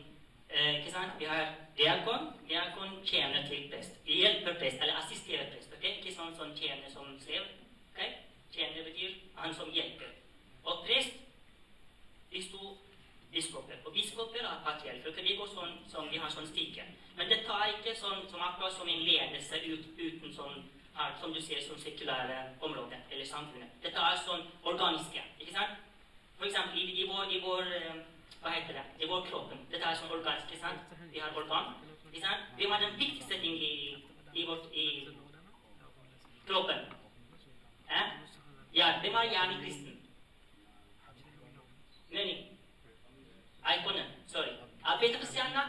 ikke sant? Vi har diakon tjener til prest. Vi hjelper prest, eller assisterer prest, ok? Ikke sånn tjener som slev, ok? Tjener betyr han som hjelper. Og prest, de sto biskoper. Og biskoper er patriarker, ok? De går sånn, som de har sånn stikke. Men det tar ikke sånn, som akkurat som en ledelse uten sånn, som du ser som sekulære områder, eller samfunnet. Dette er sånn organiske, ikke sant? For eksempel i vår hva heter det? I vår kroppen. Dette er sånn organisk, ikke sant? Vi har organ, ikke sant? Vi har den viktigste ting i kroppen. Ja, hvem er gjerne kristen? Mening? Ikonen, sorry. ቤተ ክርስቲያንና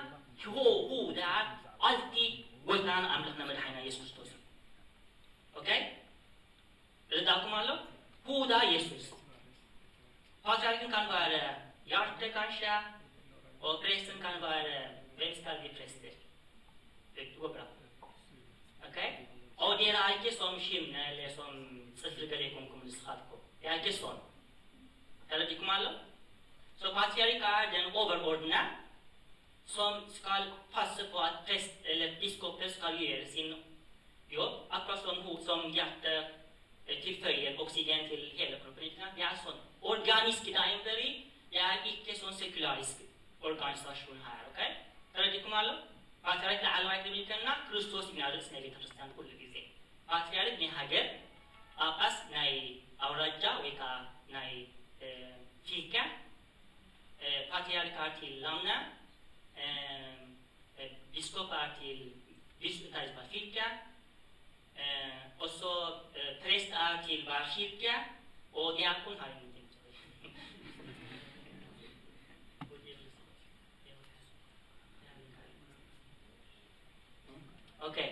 hodet er alltid ጎይታን አምላክና መድኃኒና ኢየሱስ ክርስቶስ ኦኬ እዳኩማለሁ hodet er Jesus patriarken kan være hjertet kanskje og presten kan være hvem skal vi prester det går bra ok og dere er ikke som skimne eller som selvfølgelig kommunistat på det er ikke sånn eller dikumalle så patriark er den overordnede som skal passe på at prest eller biskoper skal gjøre sin jobb, akkurat som hun som hjertet tilføyer oksygen til hele kroppen. Det er sånn organisk deimberi, det er ikke sånn sekularisk organisasjon her, ok? ተረድኩም አለው ፓትርያርክ ለዓለም አክሊልና ክርስቶስ ይናርስ ናይ ቤተ ክርስቲያን ኩሉ ጊዜ ፓትርያርክ ናይ ሃገር ጳጳስ ናይ አውራጃ ወይ ከዓ ናይ ፊልካ ፓትርያርክ till lamna biskop till filka och så präst till var kyrka och diakon har ingenting. Okej.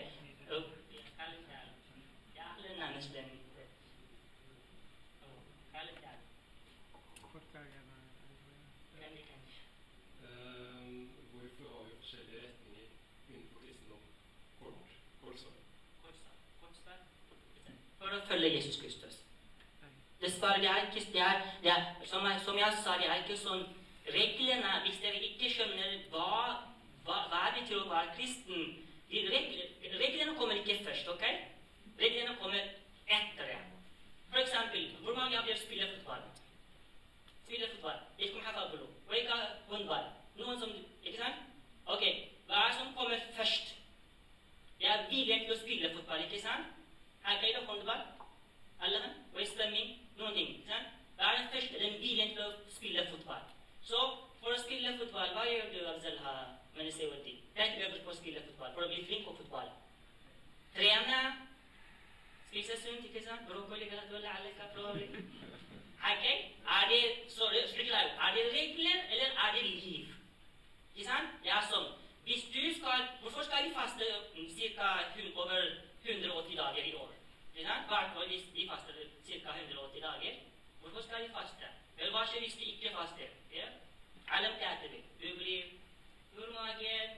Hvorfor har vi forskjellige retninger innenfor kristendom? Kort svar. For å følge Jesus Kristus. Det er ikke, som jeg sa, det er ikke sånn reglene, hvis dere ikke skjønner hva det betyr å være kristen, reglene kommer ikke først, ok? Reglene kommer etter det. For eksempel, hvor mange av dere spiller fotball? Ikke har fotball, og ikke håndball. Noen som, ikke sant? Ok, hva er det som kommer først? Jeg er villig til å spille fotball, ikke sant? Her er det håndball, alle, og svømming, noen ting, ikke sant? Hva er det første? Den viljen til å spille fotball. Så, for å spille fotball, hva gjør du, Abzelha, men jeg ser jo det? Det er ikke øvelse på å spille fotball, for å bli flink på fotball. Trene, spise sunt, ikke sant? Brokkoli, galatola, aleka, provi. Ok, er det regler, eller er det liv? Ikke sant? Det er sånn. Hvis du skal, hvorfor skal vi faste cirka over 180 dager i år? Ikke sant? Hvert år hvis vi faster cirka 180 dager. Hvorfor skal vi faste? Eller hva skjer hvis vi ikke faster? Ja? Allem teater vi. Du blir urmager,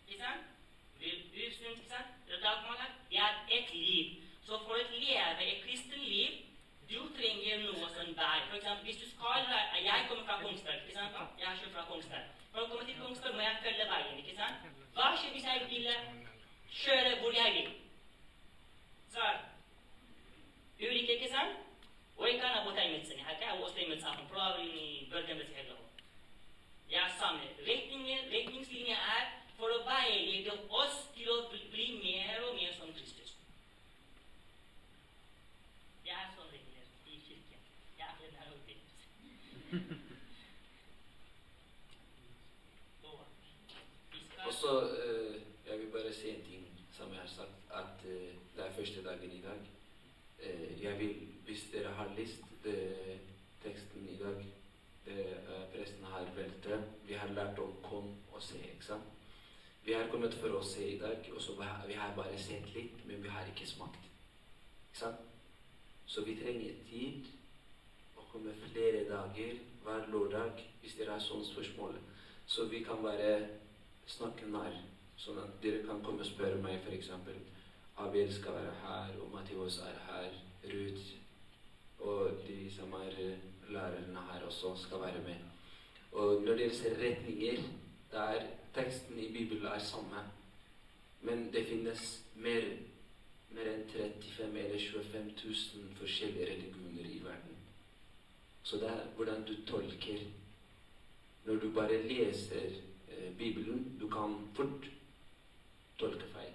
ikke sant? Du blir usunt, ikke sant? Det er et liv. Så for å leve et kristen liv, du trenger noe sånn vei. For eksempel, hvis du skal, jeg kommer fra Kongsberg, ikke sant? Jeg er selv fra Kongsberg. For å komme til Kongsberg må jeg følge veien, ikke sant? Hva skjer hvis jeg vil kjøre hvor jeg vil? Så, ulykke, ikke sant? Og jeg kan ha bått i midtsen. Jeg har ikke også i midtsen. Probably i Bergen, hvis jeg så jeg vil bare si en ting som jeg har sagt, at det første dagen i dag. Jeg vil, hvis dere har lyst, teksten i dag, presten har velte, vi har lært om kom og se, ikke sant? Vi har kommet for å se i dag, og så vi har bare sett litt, men vi har ikke smakt, ikke sant? Så vi trenger tid, å komme flere dager, hver lørdag, hvis dere har sånne spørsmål. Så vi kan bare snakke nær, sånn at dere kan komme og spørre meg, for eksempel, Abel skal være her, og Mathias her, Ruth, og de som lærerne her også skal være med. Og når dere ser retninger, der teksten i Bibelen samme, men det finnes mer enn 35 eller 25 000 forskjellige religioner i verden. Så det hvordan du tolker. Når du bare leser Bibelen, du kan fort tolke feil.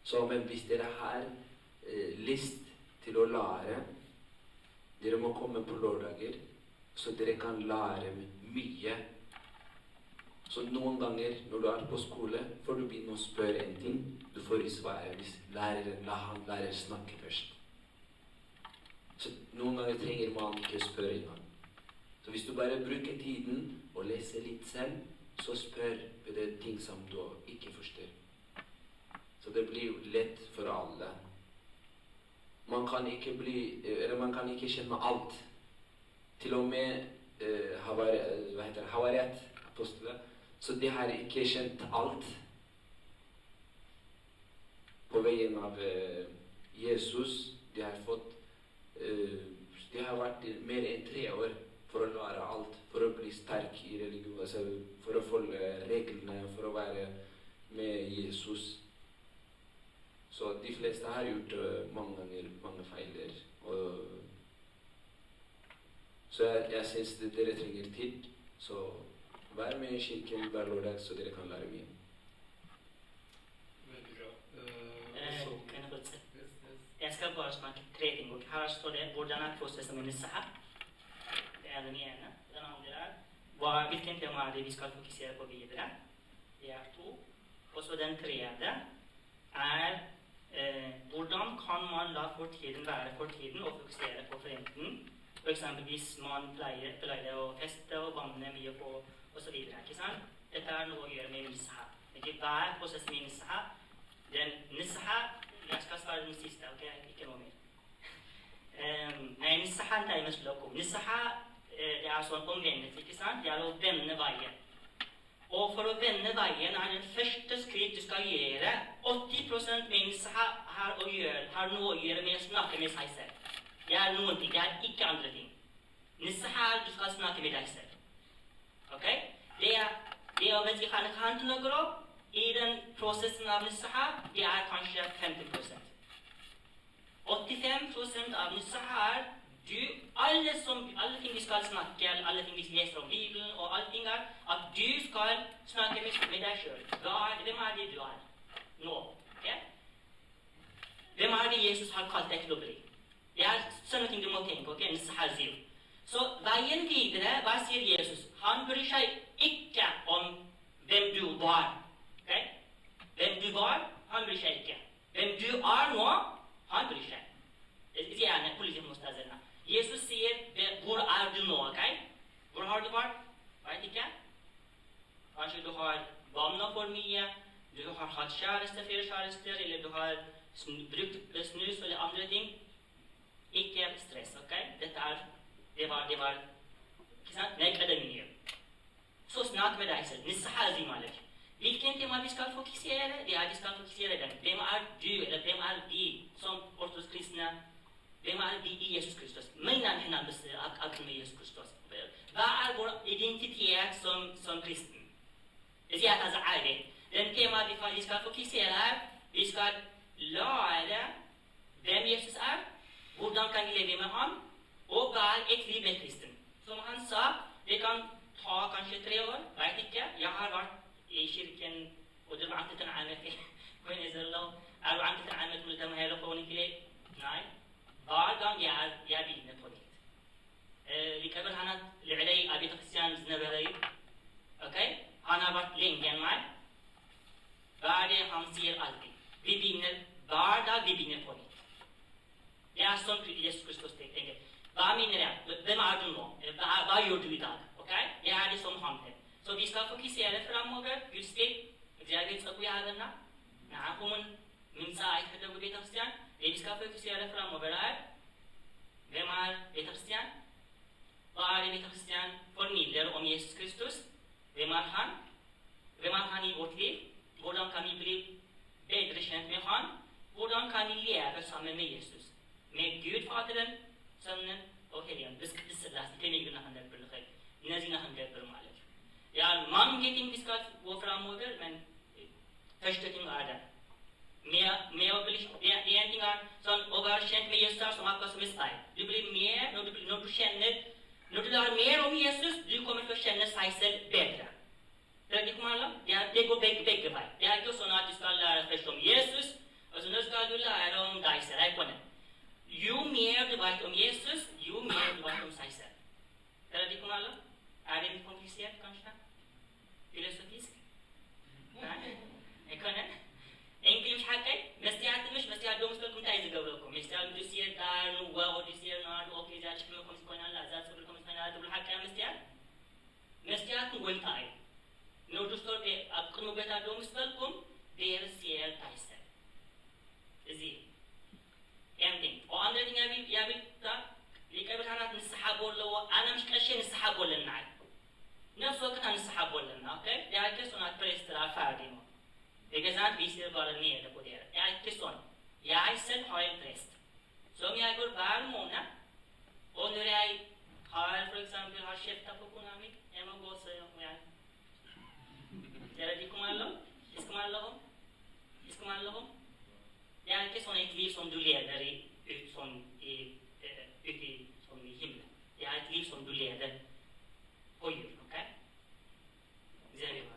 Så, men hvis dere har lyst til å lære, dere må komme på lørdager, så dere kan lære mye. Så noen ganger når du på skole, får du begynne å spørre en ting, du får i svaret hvis læreren, la han lærer snakke først. Så noen ganger trenger man ikke spørre engang. Så hvis du bare bruker tiden og leser litt selv, så spør på det ting som du ikke forstår. Så det blir lett for alle. Man kan ikke kjenne alt. Til og med Havariet, apostler, så de har ikke kjent alt. På veien av Jesus, de har vært mer enn 3 år for å lære alt, for å bli sterk i religion, altså for å følge reglene, for å være med Jesus. Så de fleste har gjort mange ganger mange feiler. Så jeg synes dere trenger tid, så vær med i kirken hver lørdag, så dere kan lære mye. Veldig bra. Kan jeg fortsette? Jeg skal bare snakke 3 ting. Og her står det hvordan prosessen med Nissa. Det den ene. Den andre hvilken tema det vi skal fokusere på videre. Det 2. Og så den tredje hvordan kan man la fortiden være fortiden og fokusere på fremtiden? For eksempel hvis man pleier å feste og vanne mye på og så videre, ikke sant? Dette noe å gjøre med Nissa. Ikke hver prosess med Nissa. Den Nissa, jeg skal svare den siste, ok? Ikke noe mer. Nissa det med slåk om. Nissa det sånn omvendelse, ikke sant? Det å vende veien. Og for å vende veien den første skritt du skal gjøre. 80% mennesker har noe å gjøre med å snakke med seg selv. Det noen ting, det ikke andre ting. Nisse du skal snakke med deg selv. Ok? Det mens vi kan til noe i den prosessen av nisse det kanskje 50%. 85% av nisse alle ting vi skal snakke, alle ting vi leser om Bibelen og alle ting at du skal snakke med deg selv. Hvem det du nå? Okay? Hvem det Jesus har kalt deg til å bli? Det sånne ting du må tenke, ok? Så veien videre, hva sier Jesus? Han bryr seg ikke om hvem du var. Okay? Hvem du var, han bryr seg ikke. Hvem du nå, han bryr seg. Det er gjerne politikk mostazerne. Jesus sier, hvor du nå, ok? Hvor har du vært? Vet ikke. Kanskje du har vannet for mye, du har hatt flere kjærester, eller du har brukt snus eller andre ting. Ikke stress, ok? Det var, ikke sant? Nekk det mye. Så snakk med deg selv. Nissa malik. Hvilken tema vi skal fokusere? Det vi skal fokusere den. Hvem du, eller hvem de som ortodoks kristne? Hvem vi i Jesus Kristus? Men henne akkurat med Jesus Kristus. Hva vår identitet som kristen? Det sier at det. Den temaet vi skal fokusere vi skal lære hvem Jesus hvordan kan vi leve med ham, og hva et liv med kristen. Som han sa, det kan ta kanskje 3 år, vet ikke. Jeg har vært i kirken, og det var alltid en annen ting. Er du alltid en annen ting med hele kronen til det? Nei. Hver gang jeg begynner på nytt. Likevel han at لعلي أبي تقسيان زنبري. Okay? Han har varit länge en man. Vad är det han säger alltid? Vi vinner vardag, vi vinner på nytt. Det är som Jesus Kristus tänker. Vad menar jag? Vem är du nu? Vad gör du idag? Okej? Det är det som han tänker. Så vi ska fokusera framöver. Guds steg. እግዚአብሔር ጸጉ ያለና ናሁን ምንሳይ ከደው ቤተክርስቲያን የዲስካ fokusera framöver är vem är ቤተክርስቲያን vad är ቤተክርስቲያን förmedlar om Jesus Kristus vem är han i vårt liv hvordan kan vi bli bedre kjent med han hvordan kan vi leve sammen med Jesus med Gud Faderen Sønnen og Hellige Ånd በቅድስት ሥላሴ ከሚግና ሀንደብር ለኸ እነዚህና ሀንደብር ማለት ያ mange ting vi skal gå framover men første ting er det med å bli det en ting er sånn å være kjent med Jesus som akkurat som en stein du blir mer når du kjenner når du lærer mer om Jesus du kommer til å kjenne seg selv bedre det går begge vei det er ikke sånn at du skal lære først om Jesus og så nå skal du lære om deg selv jo mer du vet om Jesus jo mer du vet om seg selv er det litt komplisert kanskje filosofisk nei jeg kan det Enkel مش حكاية مسيحات مش مسيحات دوم سبكم تايز جولكم مسيحات دوسير دار نوا ودوسير نار أوكي زاد شكلكم سكونا لا زاد سبكم سكونا تقول حكاية مسيحات نقول تاي نو دوستور أبكم بيتا دوم سبكم بيرسير تايسر زي يعني وأنا دي يا بي تا ليك بتحرك نسحب ولا أنا مش كشين نسحب ولا نعد نفس وقت أنا نسحب ولا نا أوكي ده هيك صنعت بريسترا فاردينو Det är sant vi ser bara nere på det. Jag är inte sån. Jag själv har en präst. Som jag går var månad. Och när jag har för exempel har skiftat på Konami. Jag må gå och säga om jag. Det är det kommer alla. Det ska man alla om. Det är inte sån ett liv som du leder ut som i himlen. Det är ett liv som du leder på jorden. Okej? Det är det.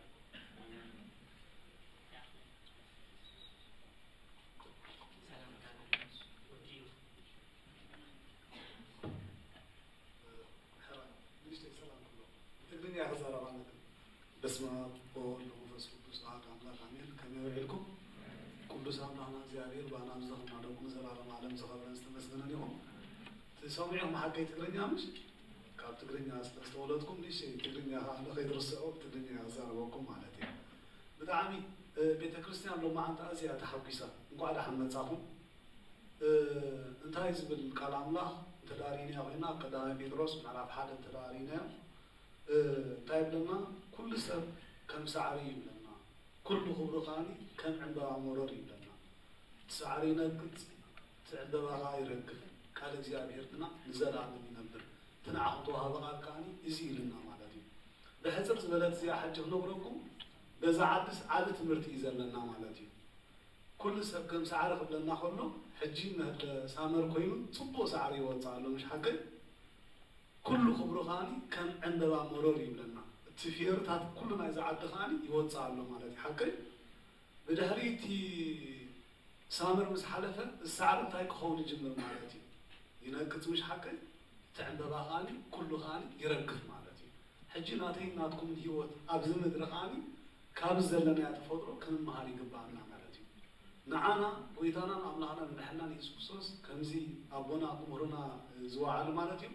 يا هزار عندك بسمع بقول وفس قدوس أحد أملاك آمين كم يوعدكم قدوس أملانا زيارير بأنا أمزهم عليكم زلالة عالم زخارن استمسكنا اليوم تسمعهم حكي تقرني أمش كاب تقرني استولدكم ليش تقرني هذا خير الصعوب تقرني هزار وكم على بدعمي بيت كريستيان لو ما أنت أزياء تحبيسا نقعد حمد صاحب أنت هايز بالكلام الله تداريني أغنى قدام بيدروس من على حدا تداريني طيب لنا كل سب كم سعري لنا كل خبرقاني كم عندها مروري لنا سعرينا قد عندها غايرك قال እግዚአብሔር لنا نزلعنا ننبر تنعقدوا هذا كاني يزيل لنا مالتي بحصر زبلت زي حج نبركم بዛ عدس عاده ትምህርት ይዘለና مالتي كل سب كم سعر قبلنا كله حجي مهد سامر كوينو صبو سعري يوصالو مش حق كل خبرخاني كان عندها مرور يبلنا تفيرتات كلنا إذا عد خاني يوصل له مالتي حقي بدهريتي سامر مس حلفه السعر تاعي كون يجمر مالتي ينقص مش حقي عندها خاني كل خاني يركف مالتي حجي ناتي ناتكم هيوت ابز مدر خاني كابز زلنا يتفضلوا كم مهاري قبعنا مالتي نعانا ويتانا املانا نحنا يسوس كمزي ابونا امرنا زواعل مالتي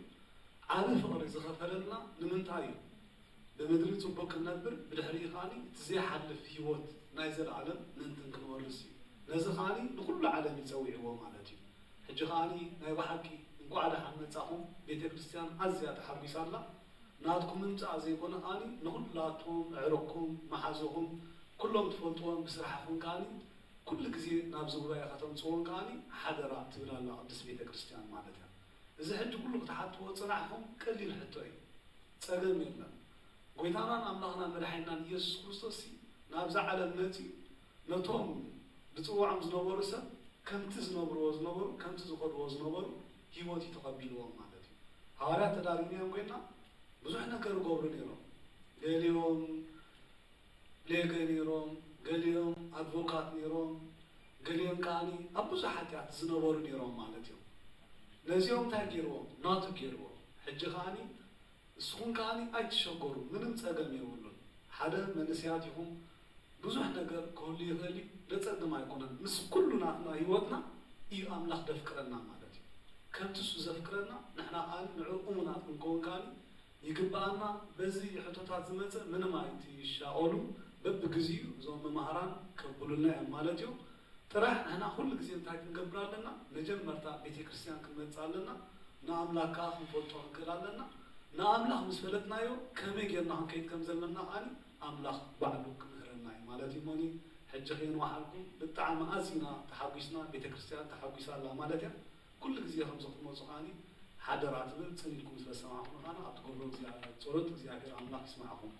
عالم فقر زخفلنا نمنتايو بمدري صبوك النبر بدحري خاني تزي حلف هيوت نايزل عالم ننتن كنورسي نزل خاني لكل عالم يسوي هو مالتي حجي خاني ناي بحكي نقو على حمد صاحب بيت كريستيان ازيا تحبيس الله ناتكم نمصا زي كون خاني نخلاتهم عرقكم محازهم كلهم تفلطون بسرحكم كاني كل غزي نابزو باي ختم صون كاني حضرا تبلالا قدس بيت كريستيان مالتي إذا حد كله تحت وصنعهم كليل حتوي سلام يلا قيتانا أملانا مرحينا يسوع كريستوس نابز على النتي نتوم بتوع عم زنورسة كم تزنور وزنور كم تزقد وزنور هيوتي تقبلوا مالتي هارات تداريني يوم قلنا بزحنا كرو قبر نيرو قاليهم ليه نيرو قاليهم أدفوكات نيرو قاليهم كاني أبو زحتي تزنور نيرو مالتي نزيهم تاجروا ناتو جروا حج خاني سخون كاني أي تشكروا منهم تأجم يقولون ሓደ መንስያት ይኹም ብዙሕ ነገር ክህሉ ይኽእል ለፀግም ኣይኮነን ምስ ኩሉ ናትና ህይወትና እዩ ኣምላኽ ደፍቅረና ማለት እዩ ከምቲ እሱ ዘፍቅረና ንሕና ቃል ንዕኡ እሙናት ክንከውን ካል ይግባአና በዚ ሕቶታት ዝመፅእ ምንም ኣይትሻቀሉ በብግዚኡ እዞም መምሃራን ከብሉልና እዮም ማለት እዩ ጥራሕ ንሕና ኩሉ ግዜ እንታይ ክንገብር ኣለና መጀመርታ ቤተክርስትያን ክንመፅእ ኣለና ንኣምላክካ ክንፈልጦ ክንክእል ኣለና ንኣምላኽ ምስ ፈለጥናዮ ከመይ ጌርና ክንከይድ ከም ዘለና ቃል ኣምላኽ ባዕሉ ክምህረና እዩ ማለት እዩ ሞኒ ሕጂ ከይንወሓልኩም ብጣዕሚ ኣዝና ተሓጒስና ቤተክርስትያን ተሓጒሳ ኣላ ማለት እያ ኩሉ ግዜ ከምዚ ክትመፁ ቃኒ ሓደራ ትብል ፅኒልኩም ስለሰማዕኩም ቃና ኣብ ትገብሮ ጸሎት እግዚኣብሔር ኣምላኽ ይስማዓኩም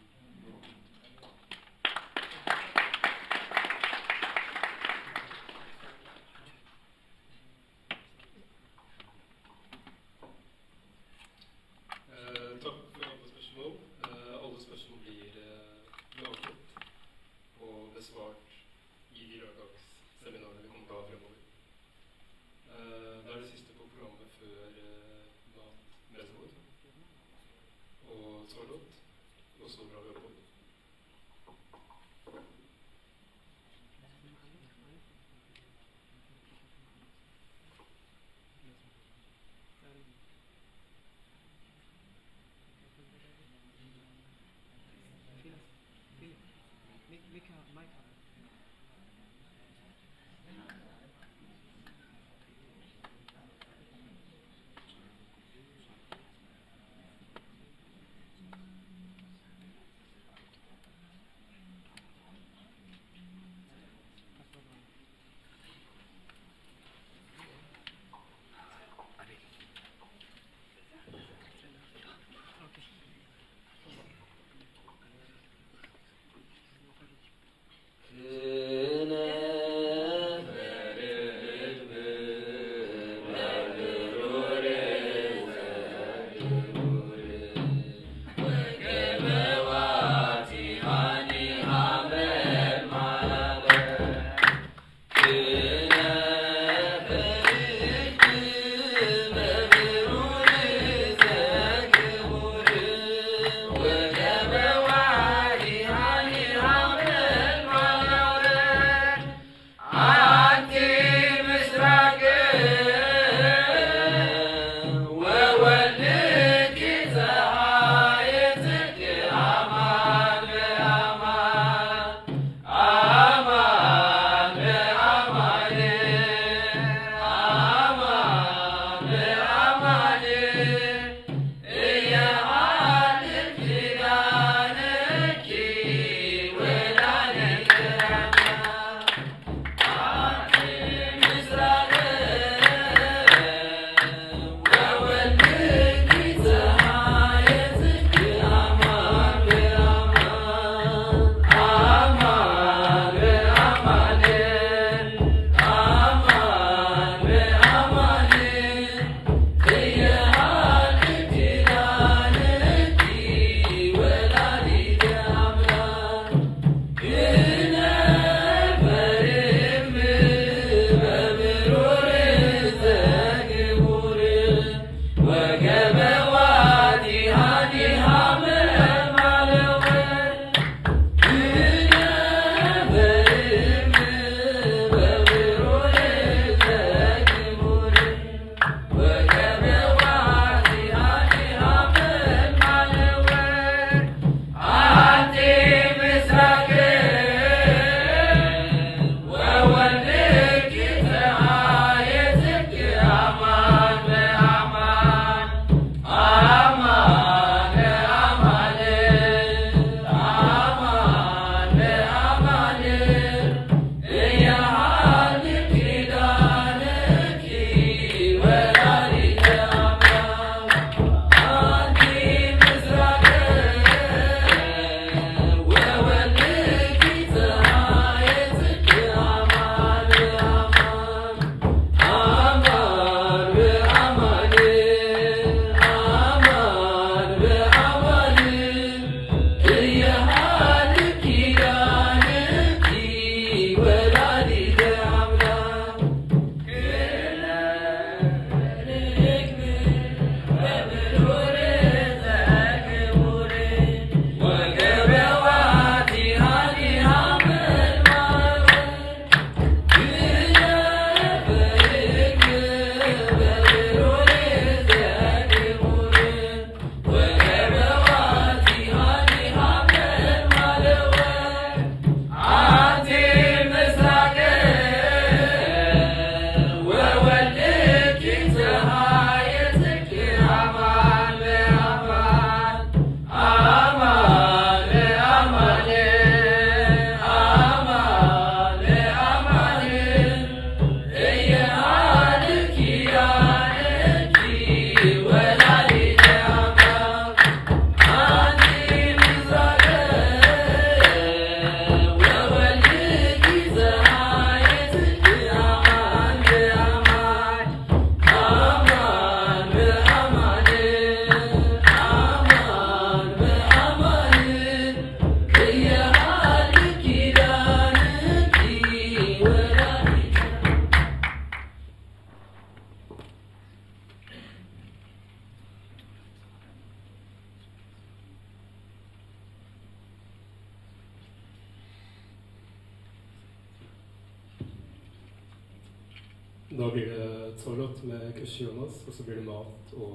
Da blir det ጸሎት med Keshi Jonas, og så blir det mat og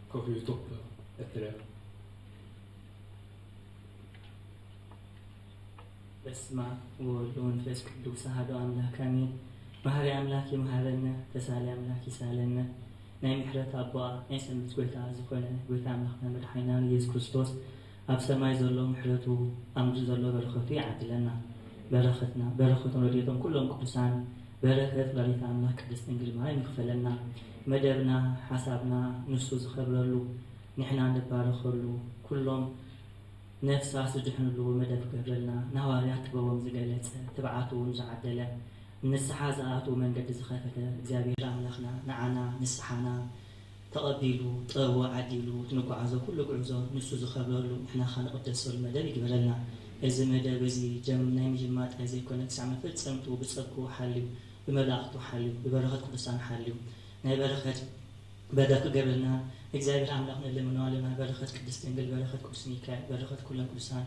Kahoot oppe etter det. በስመ አብ ወወልድ ወመንፈስ ቅዱስ አሐዱ አምላክ አሜን። መሐሪ አምላክ ይምሐረነ፣ ተሳሊ አምላክ ይሳለነ። ናይ ምሕረት አባ ናይ ሰንበት ጎይታ ዝኾነ ጎይታ አምላክና መድሓኒና ኢየሱስ ክርስቶስ ኣብ ሰማይ ዘሎ ምሕረቱ ኣብ ምድሪ ዘሎ በረኸቱ ይዓድለና። በረኸቱን ረድኤቶም ኩሎም ቅዱሳን በረከት ወላዲተ አምላክ ቅድስት ድንግል ማርያም ይክፈለና። መደብና ሓሳብና ንሱ ዝኸብረሉ ንሕና ንባረኸሉ ኩሎም ነፍሳት ዝድሕንሉ መደብ ገብረልና። ናዋርያት ጥበቦም ዝገለጸ ትብዓቱ እውን ዝዓደለ ንስሓ ዝኣትዉ መንገዲ ዝኸፈተ እግዚኣብሔር ኣምላኽና ንዓና ንስሓና ተቐቢሉ ጥበቡ ዓዲሉ ትንጓዓዞ ኩሉ ጉዕዞ ንሱ ዝኸብረሉ ንሕና ኸ ንቕደሰሉ መደብ ይግበረልና። እዚ መደብ እዚ ናይ ምጅማጥ ዘይኮነ ክሳዕ መፈፀምቱ ብፀጉ ሓልዩ ብመላእኽቱ ሓልዩ ብበረኸት ቅዱሳን ሓልዩ ናይ በረኸት በደክ ገብረልና። እግዚአብሔር አምላክ ለምንዋለና በረከት ቅድስት ድንግል በረከት ቅዱስ ሚካኤል በረከት ኩሎም ቅዱሳን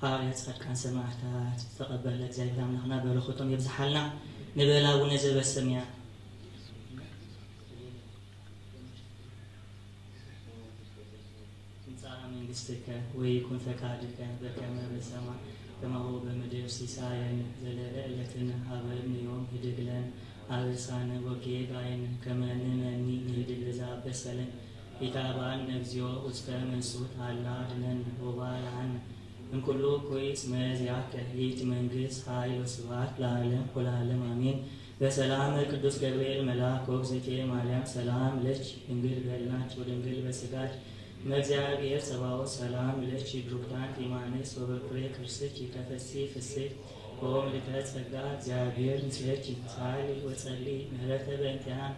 ሐዋርያት ጻድቃን ሰማዕታት ተቀበለ እግዚአብሔር አምላክና በረከቶም ይብዛሐልና። ንበላው ነዘበሰሚያ መንግስትከ ወይኩን ፈቃድከ በከመ በሰማይ ከማሁ በምድር ሲሳየን ዘለለ ዕለትነ ሀበነ ዮም ህድግ ለነ አበሳነ ወጌጋየነ ከመ ንሕነኒ ንህድግ ለዘአበሰለን ኢታባን እግዚኦ ውስተ መንሱት አላ አድነን ወባልዓን እንኩሉ ኮይስ መዚያከ ይእቲ መንግስት ኃይል ወስብሐት ለዓለም ወለዓለም አሜን። በሰላም ቅዱስ ገብርኤል መልአክ ወእግዝእትየ ማርያም ሰላም ለኪ ድንግል በሕሊናኪ ወድንግል በሥጋኪ መእግዚአብሔር ጸባኦት ሰላም ለኪ ብሩክታንቲ እማንስት ወበኩሬ ክርስኪ ተፈሥሒ ፍሥሕት ወምልዕተ ጸጋ እግዚአብሔር ምስሌኪ ሳሊ ወጸሊ ምህረተ በእንቲአነ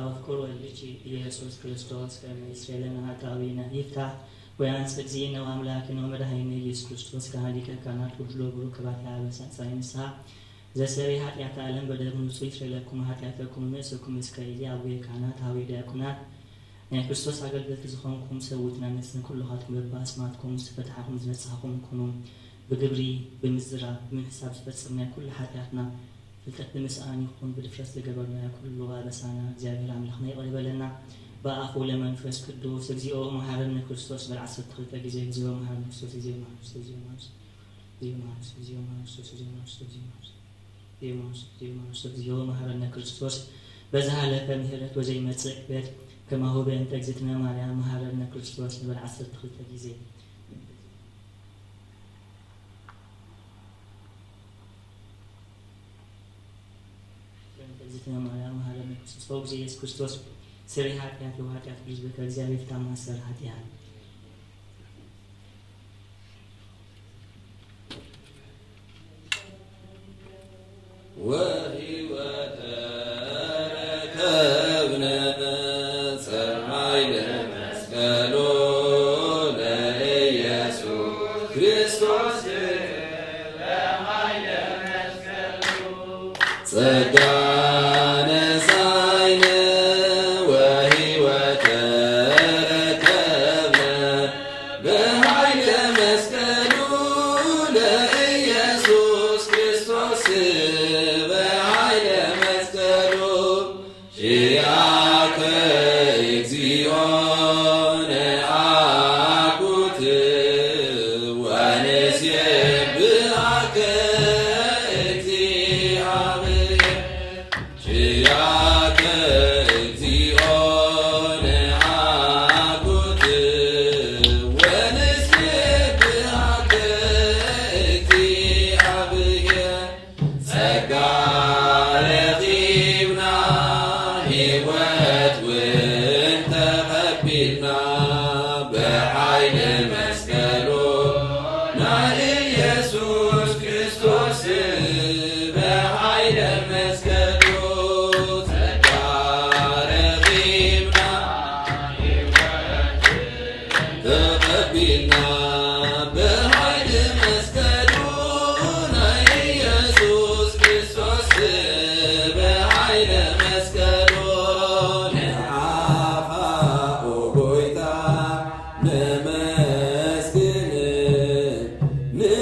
አፍቁር ወልድኪ ኢየሱስ ክርስቶስ ከመ ይስረይ ለነ ኃጣውኢነ ይፍታሕ ወያንጽእ እግዚእነ ወአምላክነ ወመድኃኒነ ኢየሱስ ክርስቶስ ከሃሊቀ ካህናት ወድሎ ቡሩክ ባሕታ በሳጻይ ንስሐ ዘሰረይ ኃጢአተ ዓለም በደሙ ንጹሕ ይስረይ ለክሙ ኃጢአተኩም ንእስኩም እስከ ጊዜ አቡየ ካህናት አቡየ ዲያቆናት ናይ ክርስቶስ አገልገልቲ ዝኾንኩም ሰውእትና ነስን ኩልኻትኩም በብኣስማትኩም ዝተፈትሓኩም ዝነጽሐኩም ኩኑ ብግብሪ ብምዝራብ ብምሕሳብ ዝፈጽምናይ ኩሉ ኃጢአትና ፍልጠት ብምስኣን ይኹን ብድፍረት ዝገበርናዮ ኩሉ ኣበሳና እግዚአብሔር አምላኽና ይቕር ይበለና። በአፉ ለመንፈስ ቅዱስ እግዚኦ መሐረነ ክርስቶስ በልዓሰርተ ክልተ ጊዜ እግዚኦ መሐረነ ክርስቶስ እግዚኦ መሐረነ ክርስቶስ እግዚኦ መሐረነ እግዚኦ መሐረነ ክርስቶስ እግዚኦ መሐረነ ክርስቶስ እግዚኦ መሐረነ ክርስቶስ እግዚኦ መሐረነ ክርስቶስ በዝሃለፈ ምሕረት ወዘይመጽእ ዕግበት ከማሁ በእንተ እግዝእትነ ማርያም መሐረነ ክርስቶስ በልዓሰርተ ክልተ ጊዜ እግዝእትነ ማርያም መሐረነ ክርስቶስ በእግዜ ኢየሱስ ክርስቶስ ስሪ ኃጢአት የኃጢአት ብዙ ከእግዚአብሔር ታማሰር ኃጢአት ወሕይወተ ረከብነ ጸማይነ መስቀሎ ለኢየሱስ ክርስቶስ ለኃይለ መስቀሉ ጸጋ Ne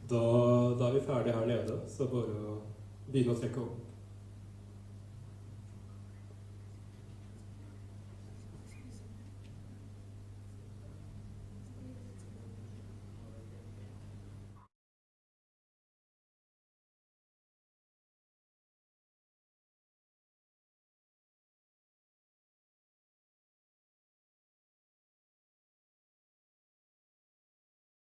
Da er vi ferdig her nede, så bare å begynne å trekke opp.